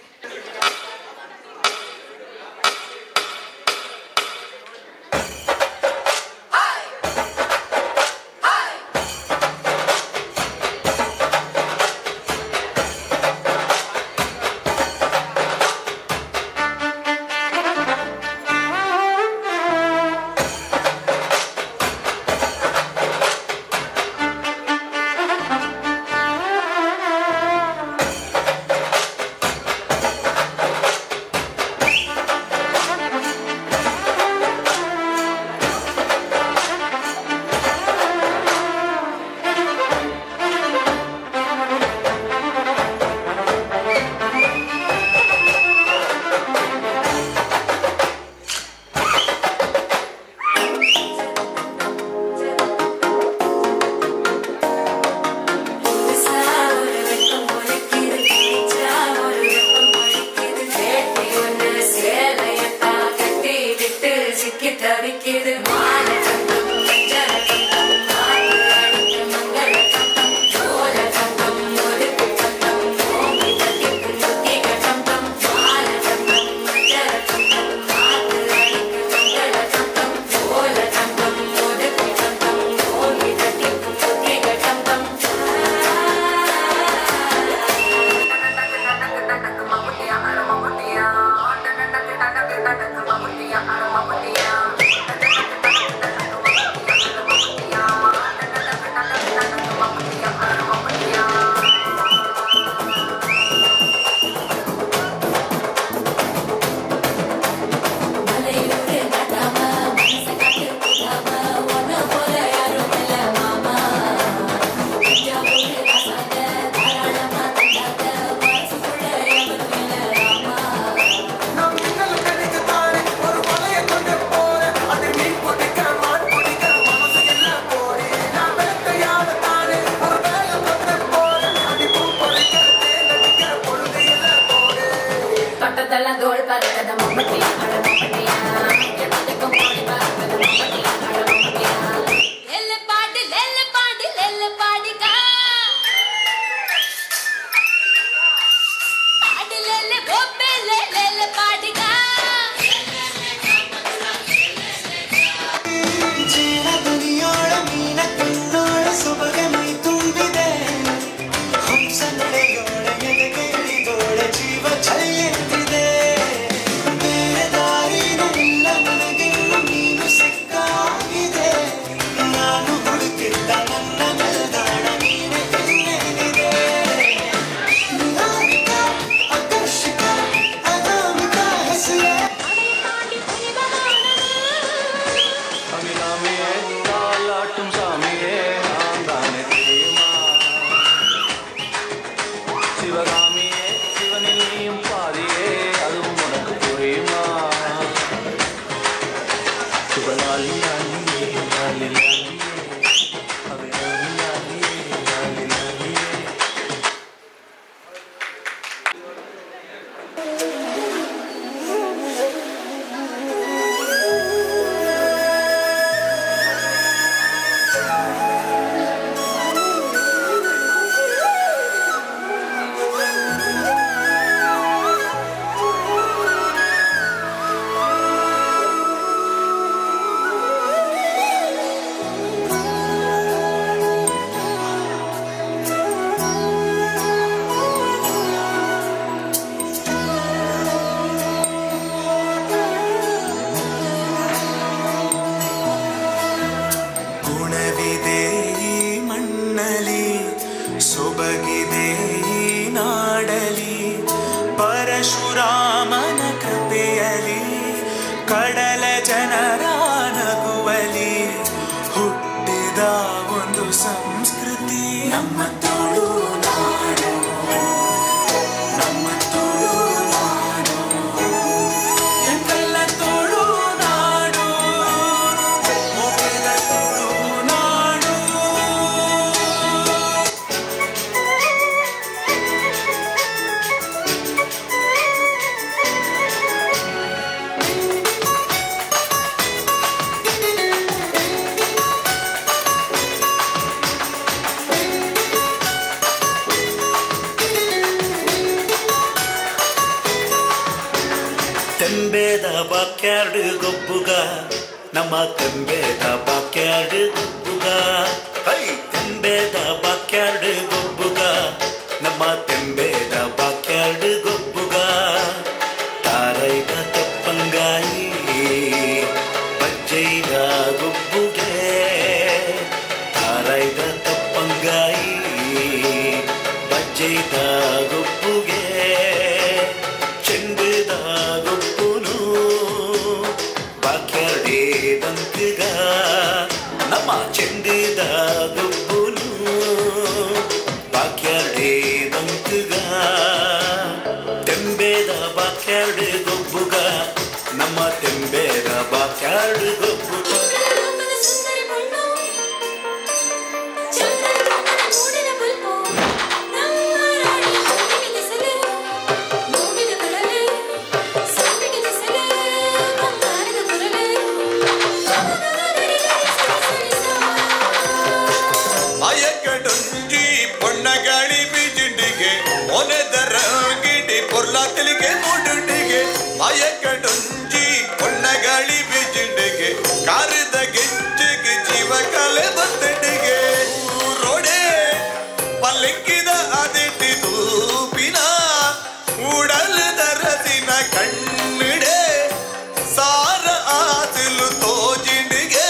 ಮಣ್ಣಲಿ ಸೊಬಗಿದೆ ಈ ನಾಡಲಿ ಪರಶುರಾಮನ ಕೃಪೆಯಲಿ ಕಡಲ ಜನರ ನಗುವಲಿ ಹುಟ್ಟಿದ ಒಂದು ಸಂಸ್ಕೃತಿ ನಮ್ಮ ತುಳುನಾಡು ನಮ್ಮ ತುಳುನಾಡು ಎಂತೆಲ್ಲ ತುಳುನಾಡು ಮೊಗೆದ ತುಳುನಾಡು. ತೆಂಬೇದ ಬಾಕ್ಯಾರ್ಡ್ ಗೊಬ್ಬುಗ ನಮ್ಮ ತೆಂಬೇದ ಬಾಕ್ಯಾರ್ಡ್ ಗೊಬ್ಬುಗ ಹೈ ತೆಂಬೇದ ಬಾಕ್ಯಾರ್ಡ್ ಗೊಬ್ಬುಗ ನಮ್ಮ ತೆಂಬೇದ ಬಾಕ್ಯಾರ್ಡ್ ಗೊಬ್ಬುಗ ತಾರೈದ ತೆಪ್ಪಂಗಾಯಿ ಬಜ್ಜೈದ ಗೊಬ್ಬುಗೆ ತಾರೈದ ತೆಪ್ಪಂಗಾಯಿ ಬಜ್ಜೈದ ಗೊಬ್ಬುಗೆ ಚೆಂಡದ ಗೊಬ್ಬುನು ಬಾಕ್ಯಾರ್ಡೇ ಬಂತಿಗ ನಮ್ಮ ಚೆಂಡದ ಗೊಬ್ಬುನು ಬಾಕ್ಯಾರ್ಡೇ ಬಂತಿಗ ತೆಂಬೇದ ಬಾಕ್ಯಾರ್ಡ್ ಗೊಬ್ಬುಗ ನಮ್ಮ ತೆಂಬೇದ ಬಾಕ್ಯಾರ್ಡ್ ಗೊಬ್ಬುಗ. பொன்னகாளி பிஜிண்டிಗೆ ಒನೆದರ ಗಿಡಿ ಪೊರ್ಲಾತಿಲಿಗೆ ಮೂಡುಂಡಿಗೆ ಮಾಯಕಡುಂಜಿ பொன்னகாளி ಬಿಜಿಂಡಿಗೆ ಕಾರಿದ ಗೆಜ್ಜೆಗೆ ಜೀವ ಕಲೆ ಬಂದಡಿಗೆ ರೋಡೆ ಪಲ್ಲಿಕ್ಕಿದ ಅದಿಟ್ಟಿ ತೂಪಿನ ಉಡಲದ ರಸಿನ ಕಣ್ಣಿಡೆ ಸಾರ ಆಸಿಲು ತೋಜಿಂಡಿಗೆ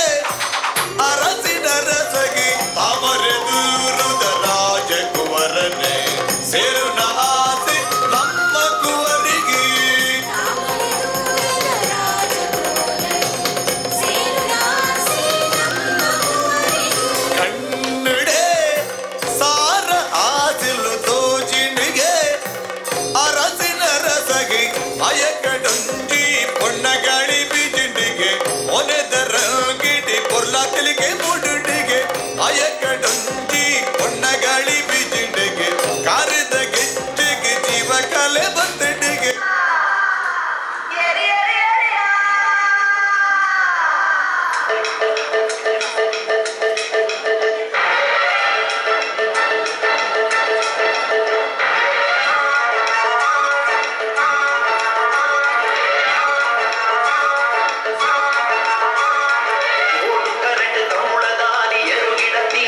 ಅರಸಿನ ರಸಗಿ ಅವರೆದುರುದ ರಾಜಕುವರನೆ ಸೇರುನ ಆಸೆ ನಮ್ಮ ಕುವರಿಗೆ ಕಣ್ಣಿಡೆ ಸಾರ ಆಸಿಲು ತೋಜಿಂಡಿಗೆ ಅರಸಿನ ರಸಗಿ ಅಯಕಡುಂಜಿ பொன்னகாளி ಬಿಜಿಂಡಿಗೆ ಒನೆದರ ಗಿಡಿ ಪೊರ್ಲಾತಿಲಿಗೆ ಮೂಡುಂಡಿಗೆ ಅಯಕಡುಂಜಿ பொன்னகாளி ಬಿಜಿಂಡಿಗೆ ಕಾರಿದ ಗೆಜ್ಜೆಗೆ ಜೀವ ಕಲೆ ಬಂದಡಿಗೆ. ಕರೆಂಟ್ ತೌಳದಾನಿ ಎರುಗಿಡತಿ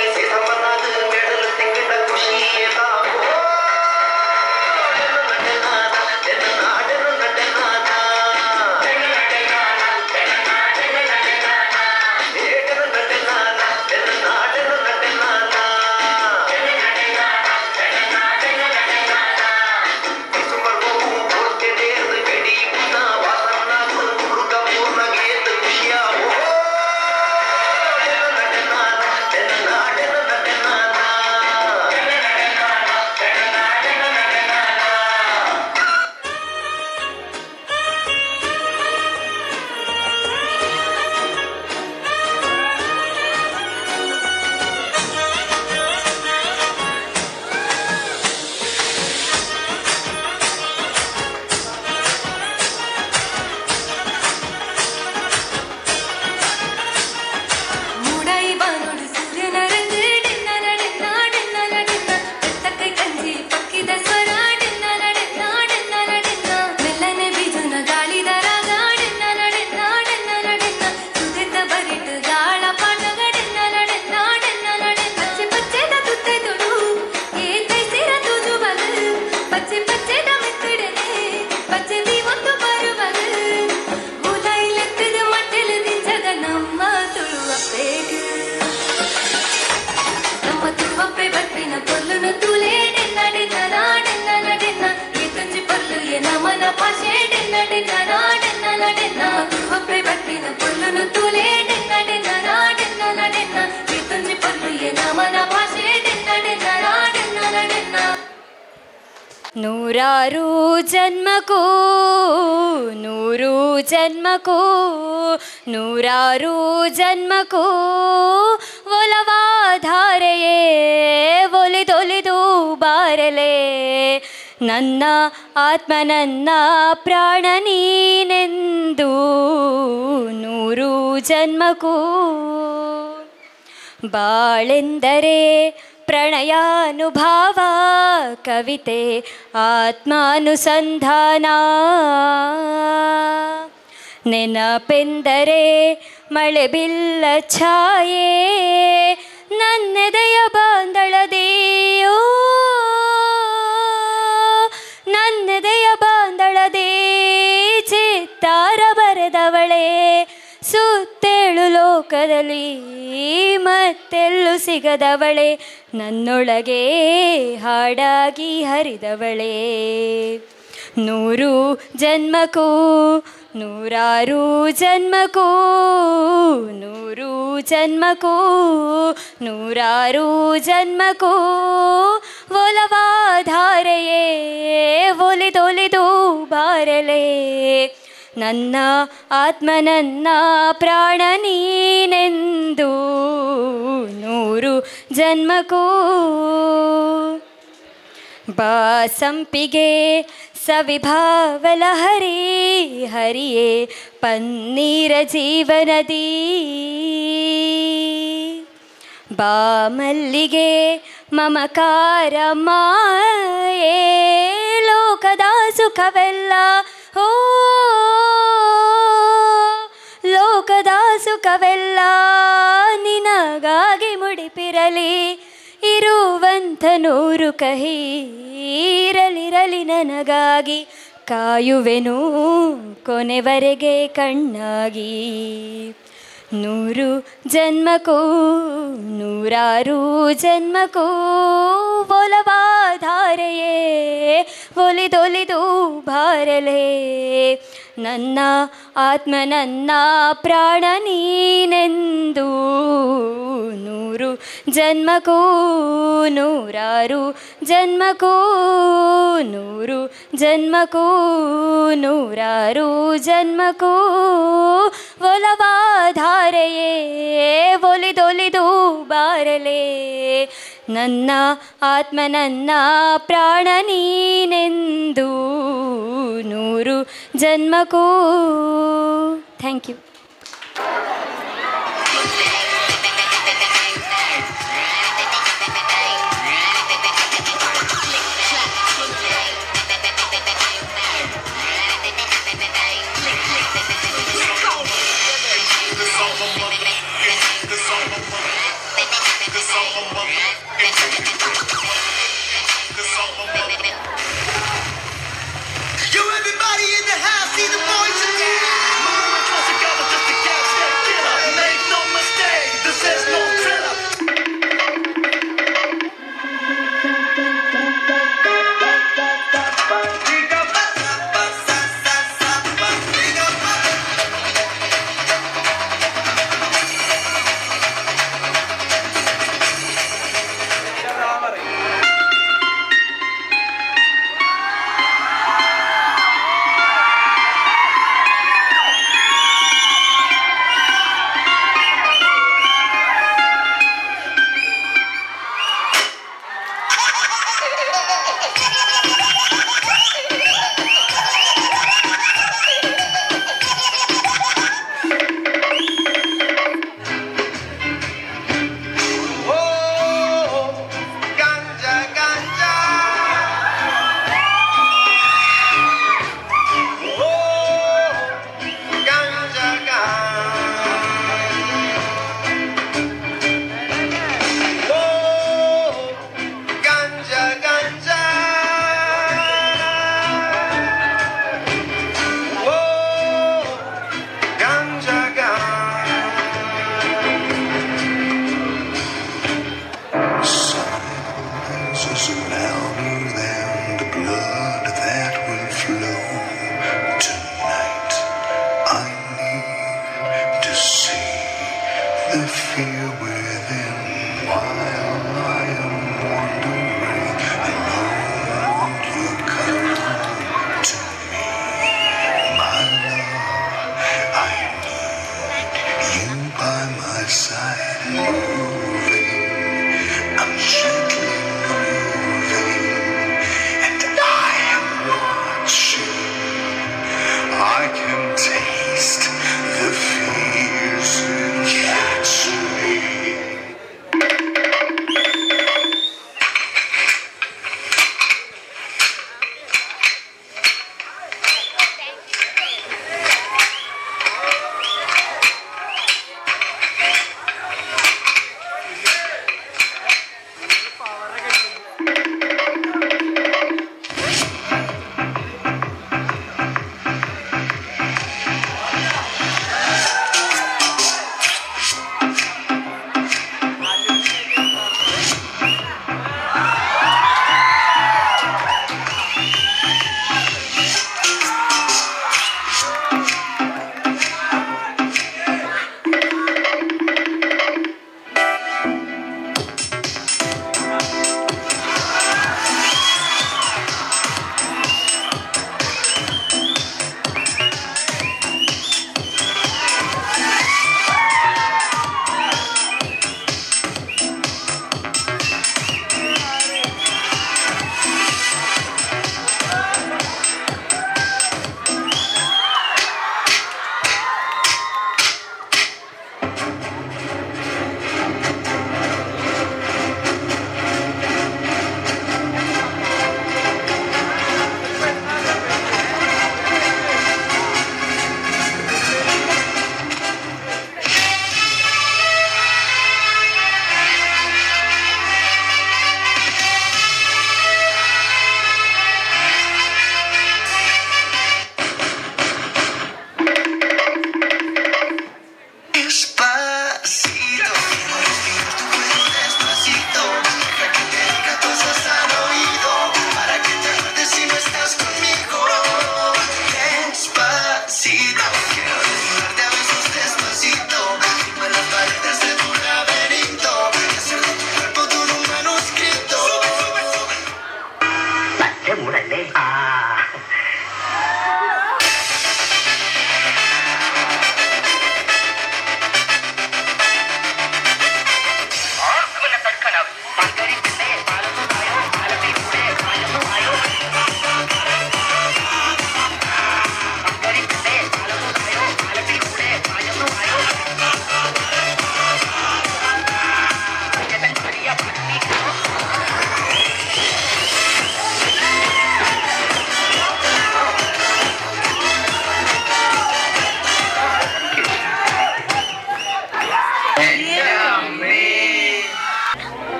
सुन तुले डिन्ना डिन्ना ना डिन्ना ना डिन्ना ये तुझे पल्लू ये ना मना भाषे डिन्ना डिन्ना ना डिन्ना ना डिन्ना ನೂರಾರು ಜನ್ಮಕ್ಕೂ ನೂರು ಜನ್ಮಕ್ಕೂ ನೂರಾರು ಜನ್ಮಕ್ಕೂ ಒಲವಾಧಾರೆಯೇ ಒಲಿದೊಲಿದು ಬಾರಲೆ ನನ್ನ ಆತ್ಮ ನನ್ನ ಪ್ರಾಣ ನೀನೆಂದು ನೂರು ಜನ್ಮಕ್ಕೂ ಬಾಳೆಂದರೆ ಪ್ರಣಯಾನುಭಾವ ಕವಿತೆ ಆತ್ಮಾನುಸಂಧಾನ ನೆನಪೆಂದರೆ ಮಳೆ ಬಿಲ್ಲ ಛಾಯೆ ನನ್ನೆದೆಯ ಬಾಂದಳದೆಯೋ ನನ್ನೆದೆಯ ಬಾಂದಳದೇ ಚಿತ್ತಾರ ಬರೆದವಳೆ ಸುತ್ತೇಳು ಲೋಕದಲ್ಲಿ ಮತ್ತೆಲ್ಲೂ ಸಿಗದವಳೆ ನನ್ನೊಳಗೆ ಹಾಡಾಗಿ ಹರಿದವಳೆ ನೂರು ಜನ್ಮಕ್ಕೂ ನೂರಾರು ಜನ್ಮಕ್ಕೂ ನೂರು ಜನ್ಮಕ್ಕೂ ನೂರಾರು ಜನ್ಮಕ್ಕೂ ಒಲವಾಧಾರೆಯೇ ಒಲಿದೊಲಿದು ಬಾರಲೆ ನನ್ನ ಆತ್ಮ ನನ್ನ ಪ್ರಾಣ ನೀನೆಂದು ನೂರು ಜನ್ಮಕ್ಕೂ ಬಾಸಂಪಿಗೆ ಸವಿಭಾವಲ ಹರಿ ಹರಿಯೇ ಪನ್ನೀರ ಜೀವನದಿ ಬಾಮಲ್ಲಿಗೆ ಮಮಕಾರ ಮಾಯೇ ಲೋಕದ ಸುಖವೆಲ್ಲ ಓ ಲೋಕದ ಸುಖವೆಲ್ಲ ನಿನಗಾಗಿ ಮುಡಿಪಿರಲಿ ಇರುವಂಥ ನೂರು ಕಹಿ ಇರಲಿರಲಿ ನನಗಾಗಿ ಕಾಯುವೆನು ಕೊನೆವರೆಗೆ ಕಣ್ಣಾಗಿ ನೂರು ಜನ್ಮಕ್ಕೂ ನೂರಾರು ಜನ್ಮಕ್ಕೂ ಒಲವಾಧಾರೆಯೇ ಒಲಿದೊಲಿದು ಬಾರಲೆ ನನ್ನ ಆತ್ಮ ನನ್ನ ಪ್ರಾಣ ನೀನೆಂದು ನೂರು ಜನ್ಮಕ್ಕೂ ನೂರಾರು ಜನ್ಮಕ್ಕೂ ನೂರು ಜನ್ಮಕ್ಕೂ ನೂರಾರು ಜನ್ಮಕ್ಕೂ ಒಲವಾಧಾರೆಯೇ ಒಲಿದೊಲಿದು ಬಾರಲೆ ನನ್ನ ಆತ್ಮ ನನ್ನ ಪ್ರಾಣ ನೀನೆಂದು ನೂರು ಜನ್ಮಕ್ಕೂ thank you Yo, everybody in the house, see the boys again. Close together just to catch that killer. Make no mistake, this is no thriller.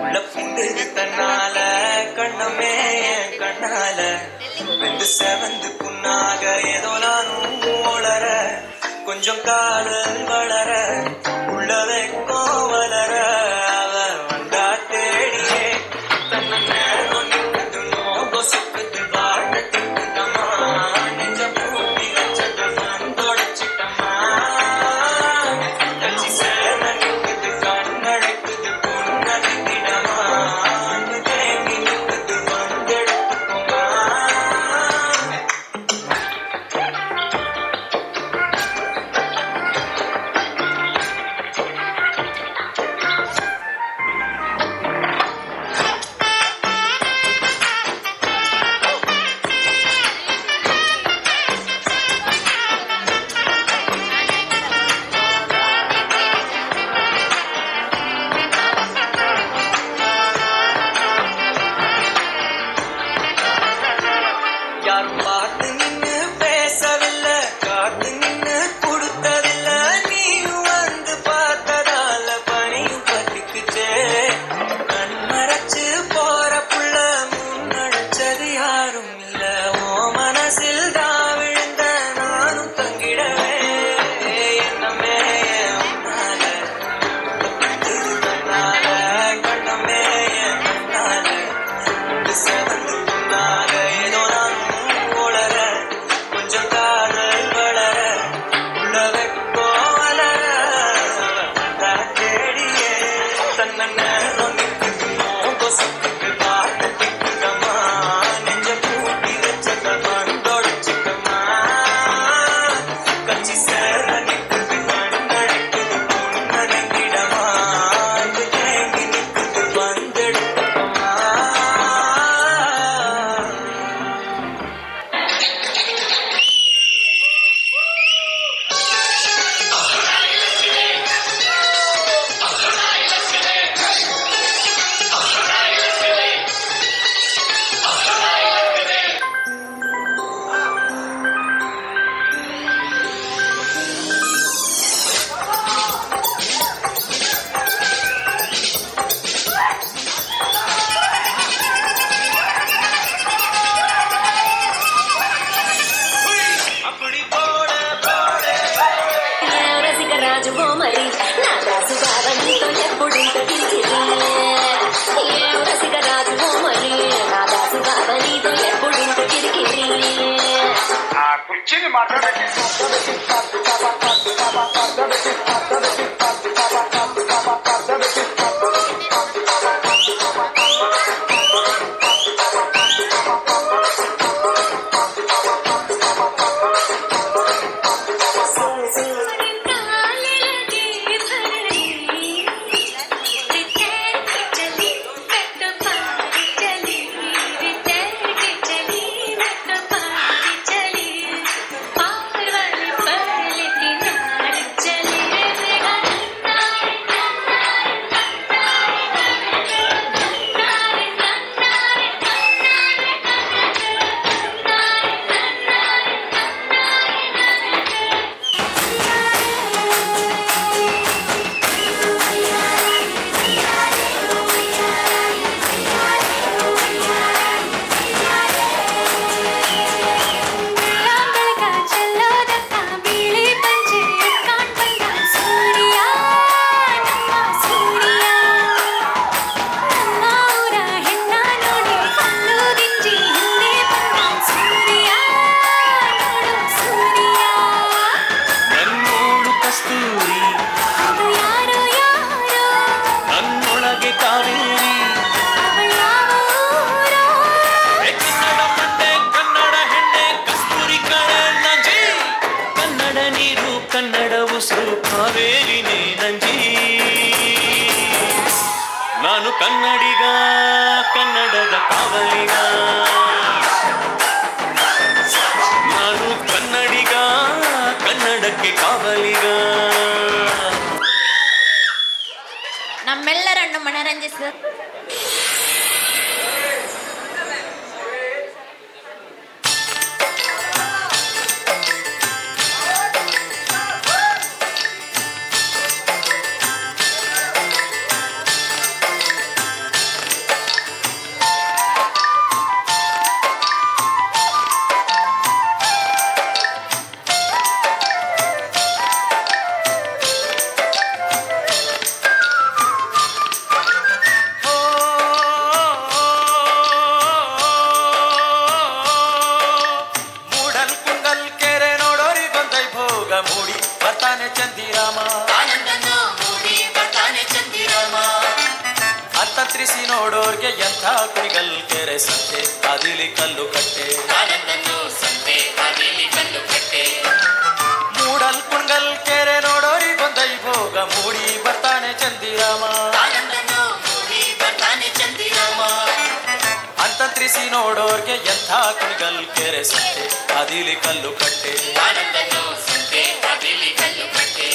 உள்ள பூண்டு தன்னால கண்ணமே கண்ணால வெந்து செவந்து புண்ணாக ஏதோ நானும் ஓளர கொஞ்சம் காதல் வளர உள்ள வைக்கோ வளர அவ வந்தா தேடியே தன்னை நேரம் நிற்குது நோகோ சிக்குது வாழத்திட்டமா நெஞ்ச பூட்டி வச்சது தொடச்சிட்டமா கட்சி சேர நிற்குது கண்ணழைக்குது பொண்ணடிக்கிடமா அன்பு தேங்கி நிற்குது வந்தெடுத்துக்குமா யாரும் பார்த்து நின்னு பேசவில்லை காத்து நின்னு கொடுத்ததில்ல நீயும் வந்து பார்த்ததால பணியும் பத்திக்குச்சே கண் மறைச்சு போற புள்ள முன்னடிச்சது யாரும் இல்ல ஓ மனசில் தான் விழுந்த நானும் தங்கிடவே என்னமே உன்னால கண்ணால கண்ணமே கண்ணால செவந்து புண்ணாக ஏதோ நானும் ஓளர கொஞ்சம் காதல் வளர உள்ள வைக்கோ வளர வந்தா தேடியே தன்னை நேரம் நிற்குது நோகோ சிக்குது பாட்டத்திக்குதமா நெஞ்ச பூட்டி வச்சதமான் தொடச்சிக்கமா கட்சி சேர நிற்குது கண்ணழைக்குது பொண்ணடங்கிடமா அன்பு தேங்கி நிற்குது வந்தெடுத்துக்கமா அப்படி போட போட రసికరాజు బొమ్మరి నా దాసు బావ నీతో ఎప్పుడు తిరిగిరి రసికరాజు బొమ్మరి నా దాసు బావ నీతో ఎప్పుడు తిరిగిరి కుర్చీని మాట్లాడబెట్టి ನನ್ನೋಡು ಕಸ್ತೂರಿ ನನ್ನೊಳಗೆ ಕಾವೇರಿ ಕನ್ನಡ ಮಂಡೆ ಕನ್ನಡ ಹೆಣ್ಣೆ ಕಸ್ತೂರಿ ಕಳೆ ನಂಜಿ ಕನ್ನಡ ನೀರು ಕನ್ನಡ ಉಸಿರು ಕಾವೇರಿನೇ ನಂಜಿ ನಾನು ಕನ್ನಡಿಗ ಕನ್ನಡದ ಕಾವಲಿಗ ನಾನು ಕನ್ನಡಿಗ ಕನ್ನಡಕ್ಕೆ ಕಾವಲಿಗ ನಮ್ಮೆಲ್ಲರನ್ನು ಮನರಂಜಿಸ ನೋಡೋರ್ಗೆ ಎಂಥ ಕುಣಿಗಲ್ ಕೆರೆ ಸಂತೆ ಅದಿಲಿ ಕಲ್ಲು ಕಟ್ಟೆ ಸಂತೆ ಅದಿಲಿ ಕಲ್ಲು ಕಟ್ಟೆ ಮೂಡಲ್ ಕುಣಗಲ್ ಕೆರೆ ನೋಡೋರಿಗೊಂದೈ ಭೋಗ ಮೂಡಿ ಬರ್ತಾನೆ ಚಂದಿರಾಮ ಅಂತಂತ್ರಿಸಿ ನೋಡೋರ್ಗೆ ಎಂಥ ಕುಣಿಗಲ್ ಕೆರೆ ಸಂತೆ ಅದಿಲಿ ಕಲ್ಲು ಕಟ್ಟೆ ಸಂತೆ ಅದಿಲಿ ಕಲ್ಲು ಕಟ್ಟೆ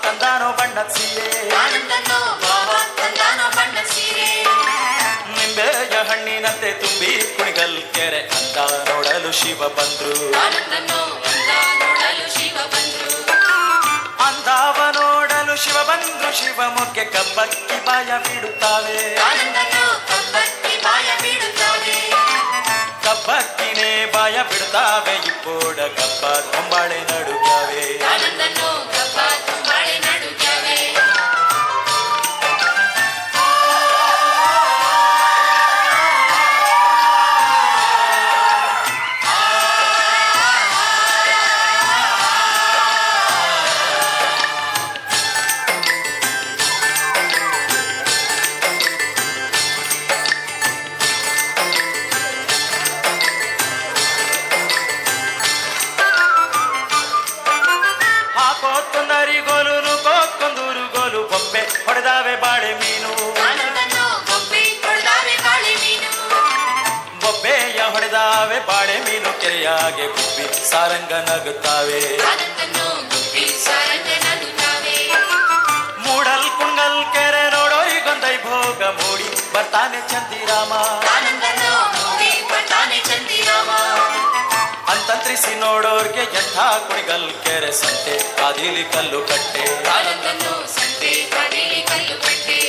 ತಂದಾನೋ ಬಣ್ಣದ ಸೀರೆ ನಿಂಬೆಯ ಹಣ್ಣಿನಂತೆ ತುಂಬಿ ಕುಣಿಗಲ್ ಕೆರೆ ಅಂತ ನೋಡಲು ಶಿವ ಬಂದ್ರು ಅಂದಾವ ನೋಡಲು ಶಿವ ಬಂದ್ರು ಶಿವ ಮೊಗ್ಗೆ ಕಬ್ಬಕ್ಕಿ ಬಾಯ ಬಿಡುತ್ತಾವೆ ಕಬ್ಬಕ್ಕಿನೇ ಬಾಯ ಬಿಡುತ್ತಾವೆ ಇಪ್ಪೋಡ ಕಬ್ಬ ಕೊಂಬಾಳೆ ನಡುಗ್ಯಾವೆ ಹೊಡೆದಾವೆ ಬಾಳೆ ಮೀನು ಬೊಬ್ಬೆಯ ಹೊಡೆದಾವೆ ಬಾಳೆ ಮೀನು ಕೆರೆಯಾಗೆ ಗುಬ್ಬಿ ಸಾರಂಗ ನಗುತ್ತಾವೆ ಮೂಡಲ್ ಕುಂಗಲ್ ಕೆರೆ ನೋಡೋರಿಗೊಂದೈ ಭೋಗ ಮೂಡಿ ಬರ್ತಾನೆ ಚಂದಿರಾಮ ಅಂತಂತ್ರಿಸಿ ನೋಡೋರ್ಗೆ ಎಂಥ ಕುಣಿಗಲ್ ಕೆರೆ ಸಂತೆ ಅದಿಲಿ ಕಲ್ಲು ಕಟ್ಟೆ ಸಂತೆ ಅದಿಲಿ ಕಲ್ಲು ಕಟ್ಟೆ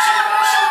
Shiva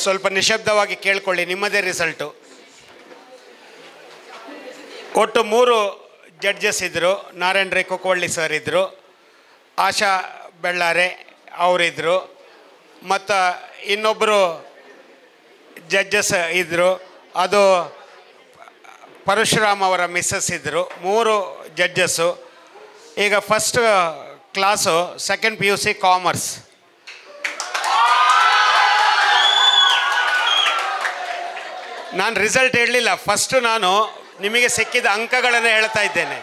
ಸ್ವಲ್ಪ ನಿಶಬ್ದವಾಗಿ ಕೇಳ್ಕೊಳ್ಳಿ, ನಿಮ್ಮದೇ ರಿಸಲ್ಟು. ಒಟ್ಟು 3 ಜಡ್ಜಸ್ ಇದ್ದರು. ನಾರಾಯಣ್ ರೈ ಕುಕ್ಕವಳ್ಳಿ ಸರ್ ಇದ್ದರು, ಆಶಾ ಬೆಳ್ಳಾರೆ ಅವರಿದ್ದರು, ಮತ್ತು ಇನ್ನೊಬ್ಬರು ಜಡ್ಜಸ್ ಇದ್ದರು, ಅದು ಪರಶುರಾಮ್ ಅವರ ಮಿಸ್ಸಸ್ ಇದ್ದರು. 3 ಜಡ್ಜಸ್ಸು. ಈಗ first class second PUC commerce. ನಾನು ರಿಸಲ್ಟ್ ಹೇಳಲಿಲ್ಲ, ಫಸ್ಟು ನಾನು ನಿಮಗೆ ಸಿಕ್ಕಿದ ಅಂಕಗಳನ್ನು ಹೇಳ್ತಾ ಇದ್ದೇನೆ.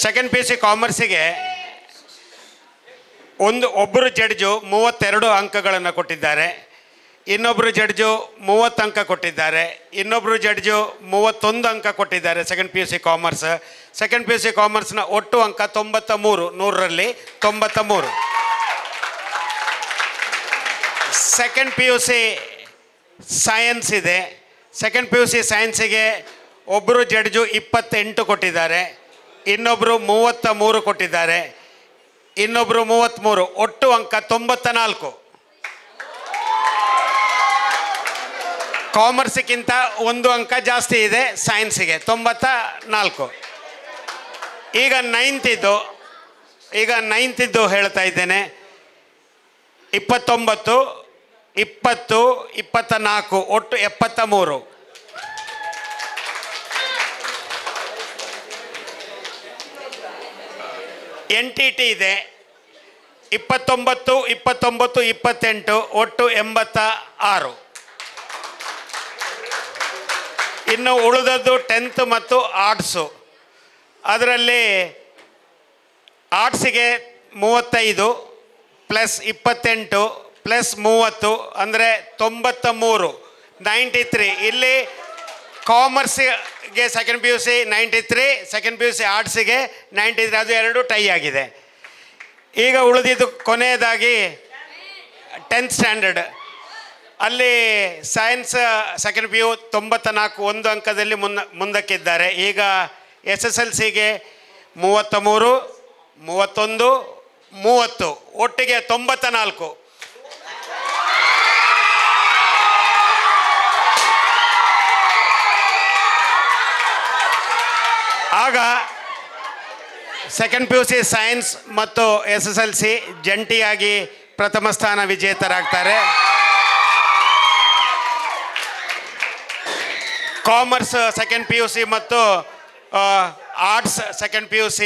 ಸೆಕೆಂಡ್ PUC ಕಾಮರ್ಸಿಗೆ ಒಬ್ಬರು ಜಡ್ಜು 32 ಅಂಕಗಳನ್ನು ಕೊಟ್ಟಿದ್ದಾರೆ, ಇನ್ನೊಬ್ಬರು ಜಡ್ಜು 30 ಅಂಕ ಕೊಟ್ಟಿದ್ದಾರೆ, ಇನ್ನೊಬ್ಬರು ಜಡ್ಜು 31 ಅಂಕ ಕೊಟ್ಟಿದ್ದಾರೆ. Second PUC commerce. Second PUC ಕಾಮರ್ಸ್ನ ಒಟ್ಟು ಅಂಕ 93, 100ರಲ್ಲಿ 93. ಸೆಕೆಂಡ್ PUC ಸೈನ್ಸ್ ಇದೆ. ಸೆಕೆಂಡ್ PUC ಸೈನ್ಸಿಗೆ ಒಬ್ಬರು ಜಡ್ಜು 28 ಕೊಟ್ಟಿದ್ದಾರೆ, ಇನ್ನೊಬ್ಬರು 33 ಕೊಟ್ಟಿದ್ದಾರೆ, ಇನ್ನೊಬ್ಬರು 33. ಒಟ್ಟು ಅಂಕ 94. ಕಾಮರ್ಸ್ಗಿಂತ 1 ಅಂಕ ಜಾಸ್ತಿ ಇದೆ ಸೈನ್ಸಿಗೆ, 94. ಈಗ ನೈನ್ತಿದ್ದು ಹೇಳ್ತಾ ಇದ್ದೇನೆ. 29, 20, 24, ಒಟ್ಟು 73. NTT ಇದೆ. 29, 29, 28, ಒಟ್ಟು 86. ಇನ್ನು ಉಳಿದದ್ದು 10th ಮತ್ತು ಆರ್ಟ್ಸು. ಅದರಲ್ಲಿ ಆರ್ಟ್ಸಿಗೆ 35 ಪ್ಲಸ್ 28 ಪ್ಲಸ್ 30 ಅಂದರೆ 93, 93. ಇಲ್ಲಿ ಕಾಮರ್ಸಿಗೆ ಸೆಕೆಂಡ್ PUC 93, ಸೆಕೆಂಡ್ PUC ಆರ್ಟ್ಸಿಗೆ 93. ಅದು 2 ಟೈ ಆಗಿದೆ. ಈಗ ಉಳಿದಿದ್ದು ಕೊನೆಯದಾಗಿ 10th ಸ್ಟ್ಯಾಂಡರ್ಡ್. ಅಲ್ಲಿ ಸೈನ್ಸ್ ಸೆಕೆಂಡ್ PU 94, 1 ಅಂಕದಲ್ಲಿ ಮುಂದಕ್ಕಿದ್ದಾರೆ. ಈಗ SSLCಗೆ 33, 31, 30, ಒಟ್ಟಿಗೆ 94. ಆಗ ಸೆಕೆಂಡ್ PUC ಸೈನ್ಸ್ ಮತ್ತು SSLC ಜಂಟಿಯಾಗಿ ಪ್ರಥಮ ಸ್ಥಾನ ವಿಜೇತರಾಗ್ತಾರೆ. ಕಾಮರ್ಸ್ ಸೆಕೆಂಡ್ PUC ಮತ್ತು ಆರ್ಟ್ಸ್ ಸೆಕೆಂಡ್ PUC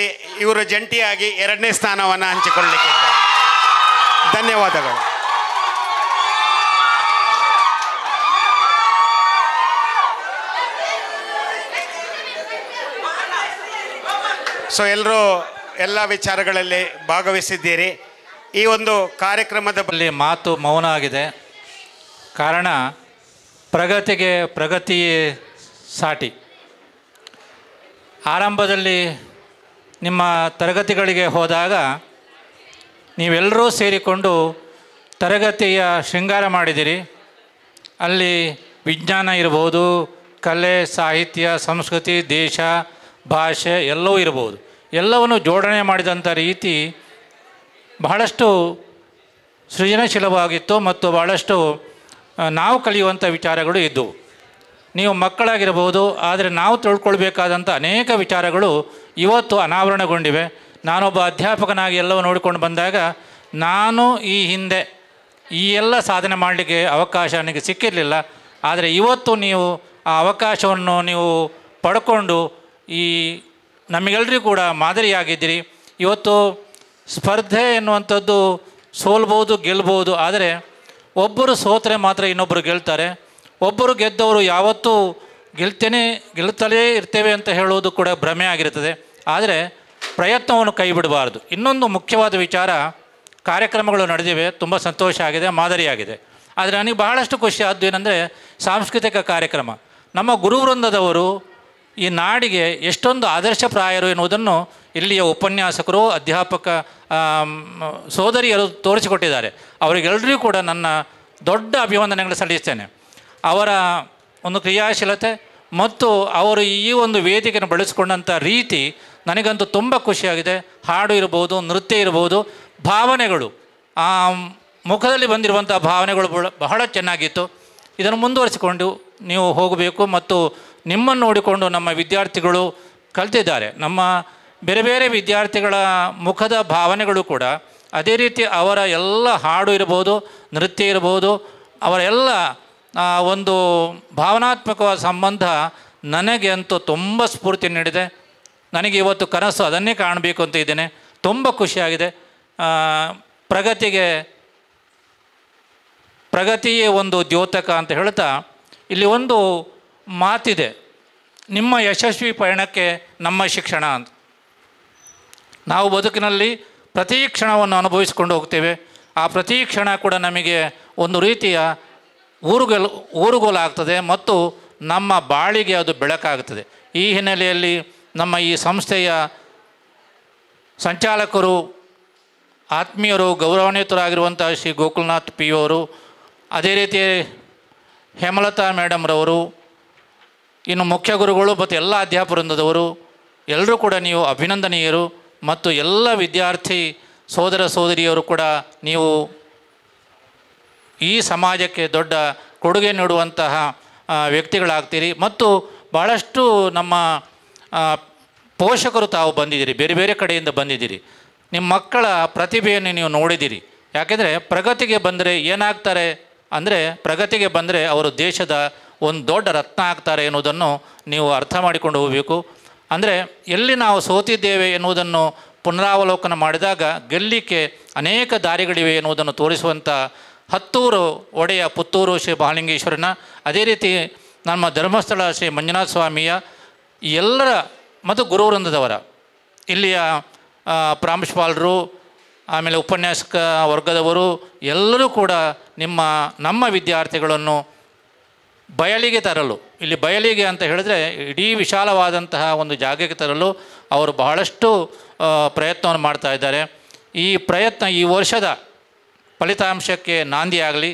ಇವರು ಜಂಟಿಯಾಗಿ 2ನೇ ಸ್ಥಾನವನ್ನು ಹಂಚಿಕೊಳ್ಳಲಿಕ್ಕಿದ್ದಾರೆ. ಧನ್ಯವಾದಗಳು. ಸೊ ಎಲ್ಲರೂ ಎಲ್ಲ ವಿಚಾರಗಳಲ್ಲಿ ಭಾಗವಹಿಸಿದ್ದೀರಿ. ಈ ಒಂದು ಕಾರ್ಯಕ್ರಮದ ಬಳಿ ಮಾತು ಮೌನ ಆಗಿದೆ. ಕಾರಣ ಪ್ರಗತಿಗೆ ಪ್ರಗತಿಯೇ ಸಾಟಿ. ಆರಂಭದಲ್ಲಿ ನಿಮ್ಮ ತರಗತಿಗಳಿಗೆ ಹೋದಾಗ ನೀವೆಲ್ಲರೂ ಸೇರಿಕೊಂಡು ತರಗತಿಯ ಶೃಂಗಾರ ಮಾಡಿದಿರಿ. ಅಲ್ಲಿ ವಿಜ್ಞಾನ ಇರ್ಬೋದು, ಕಲೆ, ಸಾಹಿತ್ಯ, ಸಂಸ್ಕೃತಿ, ದೇಶ, ಭಾಷೆ ಎಲ್ಲವೂ ಇರ್ಬೋದು. ಎಲ್ಲವನ್ನು ಜೋಡಣೆ ಮಾಡಿದಂಥ ರೀತಿ ಬಹಳಷ್ಟು ಸೃಜನಶೀಲವಾಗಿತ್ತು ಮತ್ತು ಬಹಳಷ್ಟು ನಾವು ಕಲಿಯುವಂಥ ವಿಚಾರಗಳು ಇದ್ದವು. ನೀವು ಮಕ್ಕಳಾಗಿರ್ಬೋದು, ಆದರೆ ನಾವು ತಿಳ್ಕೊಳ್ಬೇಕಾದಂಥ ಅನೇಕ ವಿಚಾರಗಳು ಇವತ್ತು ಅನಾವರಣಗೊಂಡಿವೆ. ನಾನೊಬ್ಬ ಅಧ್ಯಾಪಕನಾಗಿ ಎಲ್ಲವೂ ನೋಡಿಕೊಂಡು ಬಂದಾಗ ನಾನು ಈ ಹಿಂದೆ ಈ ಎಲ್ಲ ಸಾಧನೆ ಮಾಡಲಿಕ್ಕೆ ಅವಕಾಶ ನನಗೆ ಸಿಕ್ಕಿರಲಿಲ್ಲ. ಆದರೆ ಇವತ್ತು ನೀವು ಆ ಅವಕಾಶವನ್ನು ನೀವು ಪಡ್ಕೊಂಡು ಈ ನಮಗೆಲ್ಲರಿಗೂ ಕೂಡ ಮಾದರಿಯಾಗಿದ್ದೀರಿ. ಇವತ್ತು ಸ್ಪರ್ಧೆ ಎನ್ನುವಂಥದ್ದು ಸೋಲ್ಬೋದು, ಗೆಲ್ಬೋದು. ಆದರೆ ಒಬ್ಬರು ಸೋತರೆ ಮಾತ್ರ ಇನ್ನೊಬ್ಬರು ಗೆಲ್ತಾರೆ. ಒಬ್ಬರು ಗೆದ್ದವರು ಯಾವತ್ತೂ ಗೆಲ್ತಲೇ ಇರ್ತೇವೆ ಅಂತ ಹೇಳೋದು ಕೂಡ ಭ್ರಮೆ ಆಗಿರ್ತದೆ. ಆದರೆ ಪ್ರಯತ್ನವನ್ನು ಕೈ ಬಿಡಬಾರ್ದು. ಇನ್ನೊಂದು ಮುಖ್ಯವಾದ ವಿಚಾರ, ಕಾರ್ಯಕ್ರಮಗಳು ನಡೆದಿವೆ, ತುಂಬ ಸಂತೋಷ ಆಗಿದೆ, ಮಾದರಿಯಾಗಿದೆ. ಆದರೆ ನನಗೆ ಬಹಳಷ್ಟು ಖುಷಿ ಆದ್ದು ಏನಂದರೆ ಸಾಂಸ್ಕೃತಿಕ ಕಾರ್ಯಕ್ರಮ. ನಮ್ಮ ಗುರುವೃಂದದವರು ಈ ನಾಡಿಗೆ ಎಷ್ಟೊಂದು ಆದರ್ಶಪ್ರಾಯರು ಎನ್ನುವುದನ್ನು ಇಲ್ಲಿಯ ಉಪನ್ಯಾಸಕರು, ಅಧ್ಯಾಪಕ ಸೋದರಿಯರು ತೋರಿಸಿಕೊಟ್ಟಿದ್ದಾರೆ. ಅವರಿಗೆಲ್ಲರಿಗೂ ಕೂಡ ನನ್ನ ದೊಡ್ಡ ಅಭಿವಂದನೆಗಳು ಸಲ್ಲಿಸ್ತೇನೆ. ಅವರ ಒಂದು ಕ್ರಿಯಾಶೀಲತೆ ಮತ್ತು ಅವರು ಈ ಒಂದು ವೇದಿಕೆಯನ್ನು ಬಳಸಿಕೊಂಡಂಥ ರೀತಿ ನನಗಂತೂ ತುಂಬ ಖುಷಿಯಾಗಿದೆ. ಹಾಡು ಇರ್ಬೋದು, ನೃತ್ಯ ಇರ್ಬೋದು, ಭಾವನೆಗಳು, ಮುಖದಲ್ಲಿ ಬಂದಿರುವಂಥ ಭಾವನೆಗಳು ಬಹಳ ಚೆನ್ನಾಗಿತ್ತು. ಇದನ್ನು ಮುಂದುವರಿಸಿಕೊಂಡು ನೀವು ಹೋಗಬೇಕು ಮತ್ತು ನಿಮ್ಮನ್ನು ನೋಡಿಕೊಂಡು ನಮ್ಮ ವಿದ್ಯಾರ್ಥಿಗಳು ಕಲಿತಿದ್ದಾರೆ. ನಮ್ಮ ಬೇರೆ ಬೇರೆ ವಿದ್ಯಾರ್ಥಿಗಳ ಮುಖದ ಭಾವನೆಗಳು ಕೂಡ ಅದೇ ರೀತಿ ಅವರ ಎಲ್ಲ ಹಾಡು ಇರ್ಬೋದು, ನೃತ್ಯ ಇರ್ಬೋದು, ಅವರ ಎಲ್ಲ ಒಂದು ಭಾವನಾತ್ಮಕವಾದ ಸಂಬಂಧ ನನಗೆ ಅಂತೂ ತುಂಬ ಸ್ಫೂರ್ತಿ ನೀಡಿದೆ. ನನಗೆ ಇವತ್ತು ಕನಸು ಅದನ್ನೇ ಕಾಣಬೇಕು ಅಂತ ಇದ್ದೇನೆ. ತುಂಬ ಖುಷಿಯಾಗಿದೆ. ಪ್ರಗತಿಯೇ ಒಂದು ದ್ಯೋತಕ ಅಂತ ಹೇಳ್ತಾ ಇಲ್ಲಿ ಒಂದು ಮಾತಿದೆ, ನಿಮ್ಮ ಯಶಸ್ವಿ ಪಯಣಕ್ಕೆ ನಮ್ಮ ಶಿಕ್ಷಣ ಅಂತ. ನಾವು ಬದುಕಿನಲ್ಲಿ ಪ್ರತಿ ಕ್ಷಣವನ್ನು ಅನುಭವಿಸಿಕೊಂಡು ಹೋಗ್ತೇವೆ. ಆ ಪ್ರತಿ ಕ್ಷಣ ಕೂಡ ನಮಗೆ ಒಂದು ರೀತಿಯ ಊರುಗೋಲಾಗ್ತದೆ ಮತ್ತು ನಮ್ಮ ಬಾಳಿಗೆ ಅದು ಬೆಳಕಾಗ್ತದೆ. ಈ ಹಿನ್ನೆಲೆಯಲ್ಲಿ ನಮ್ಮ ಈ ಸಂಸ್ಥೆಯ ಸಂಚಾಲಕರು, ಆತ್ಮೀಯರು, ಗೌರವಾನ್ವಿತರಾಗಿರುವಂಥ ಶ್ರೀ ಗೋಕುಲ್ನಾಥ್ ಪಿ ಅವರು, ಅದೇ ರೀತಿ ಹೇಮಲತಾ ಮೇಡಮ್ರವರು, ಇನ್ನು ಮುಖ್ಯ ಗುರುಗಳು ಮತ್ತು ಎಲ್ಲ ಅಧ್ಯಾಪಕವೃಂದದವರು ಎಲ್ಲರೂ ಕೂಡ ನೀವು ಅಭಿನಂದನೀಯರು. ಮತ್ತು ಎಲ್ಲ ವಿದ್ಯಾರ್ಥಿ ಸೋದರ ಸೋದರಿಯರು ಕೂಡ ನೀವು ಈ ಸಮಾಜಕ್ಕೆ ದೊಡ್ಡ ಕೊಡುಗೆ ನೀಡುವಂತಹ ವ್ಯಕ್ತಿಗಳಾಗ್ತೀರಿ. ಮತ್ತು ಭಾಳಷ್ಟು ನಮ್ಮ ಪೋಷಕರು ತಾವು ಬಂದಿದ್ದೀರಿ, ಬೇರೆ ಬೇರೆ ಕಡೆಯಿಂದ ಬಂದಿದ್ದೀರಿ. ನಿಮ್ಮ ಮಕ್ಕಳ ಪ್ರತಿಭೆಯನ್ನು ನೀವು ನೋಡಿದ್ದೀರಿ. ಯಾಕೆಂದರೆ ಪ್ರಗತಿಗೆ ಬಂದರೆ ಏನಾಗ್ತಾರೆ ಅಂದರೆ, ಪ್ರಗತಿಗೆ ಬಂದರೆ ಅವರು ದೇಶದ ಒಂದು ದೊಡ್ಡ ರತ್ನ ಆಗ್ತಾರೆ ಎನ್ನುವುದನ್ನು ನೀವು ಅರ್ಥ ಮಾಡಿಕೊಂಡು ಹೋಗಬೇಕು. ಅಂದರೆ ಎಲ್ಲಿ ನಾವು ಸೋತಿದ್ದೇವೆ ಎನ್ನುವುದನ್ನು ಪುನರಾವಲೋಕನ ಮಾಡಿದಾಗ ಗೆಲ್ಲಲಿಕ್ಕೆ ಅನೇಕ ದಾರಿಗಳಿವೆ ಎನ್ನುವುದನ್ನು ತೋರಿಸುವಂಥ ಹತ್ತೂರು ಒಡೆಯ ಪುತ್ತೂರು ಶ್ರೀ ಮಹಾಲಿಂಗೇಶ್ವರನ, ಅದೇ ರೀತಿ ನಮ್ಮ ಧರ್ಮಸ್ಥಳ ಶ್ರೀ ಮಂಜುನಾಥ ಸ್ವಾಮಿಯ ಎಲ್ಲರ ಮತ್ತು ಗುರುವೃಂದದವರ, ಇಲ್ಲಿಯ ಪ್ರಾಂಶುಪಾಲರು, ಆಮೇಲೆ ಉಪನ್ಯಾಸಕ ವರ್ಗದವರು ಎಲ್ಲರೂ ಕೂಡ ನಮ್ಮ ವಿದ್ಯಾರ್ಥಿಗಳನ್ನು ಬಯಲಿಗೆ ತರಲು, ಇಲ್ಲಿ ಬಯಲಿಗೆ ಅಂತ ಹೇಳಿದ್ರೆ ಇಡೀ ವಿಶಾಲವಾದಂತಹ ಒಂದು ಜಾಗಕ್ಕೆ ತರಲು ಅವರು ಬಹಳಷ್ಟು ಪ್ರಯತ್ನವನ್ನು ಮಾಡ್ತಾ ಇದ್ದಾರೆ. ಈ ಪ್ರಯತ್ನ ಈ ವರ್ಷದ ಫಲಿತಾಂಶಕ್ಕೆ ನಾಂದಿಯಾಗಲಿ.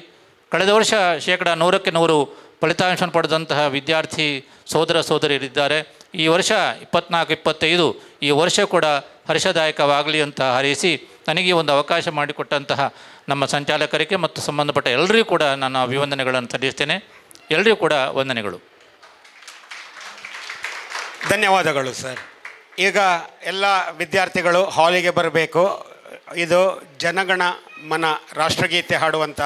ಕಳೆದ ವರ್ಷ 100% ಫಲಿತಾಂಶವನ್ನು ಪಡೆದಂತಹ ವಿದ್ಯಾರ್ಥಿ ಸೋದರ ಸೋದರಿಯರಿದ್ದಾರೆ. ಈ ವರ್ಷ 24-25 ಈ ವರ್ಷ ಕೂಡ ಹರ್ಷದಾಯಕವಾಗಲಿ ಅಂತ ಹಾರೈಸಿ, ನನಗೆ ಒಂದು ಅವಕಾಶ ಮಾಡಿಕೊಟ್ಟಂತಹ ನಮ್ಮ ಸಂಚಾಲಕರಿಗೆ ಮತ್ತು ಸಂಬಂಧಪಟ್ಟ ಎಲ್ಲರಿಗೂ ಕೂಡ ನಾನು ಅಭಿವಂದನೆಗಳನ್ನು ಸಲ್ಲಿಸ್ತೇನೆ. ಎಲ್ಲರಿಗೂ ಕೂಡ ವಂದನೆಗಳು. ಧನ್ಯವಾದಗಳು ಸರ್. ಈಗ ಎಲ್ಲ ವಿದ್ಯಾರ್ಥಿಗಳು ಹಾಲಿಗೆ ಬರಬೇಕು. ಇದು ಜನಗಣ ಮನ ರಾಷ್ಟ್ರಗೀತೆ ಹಾಡುವಂಥ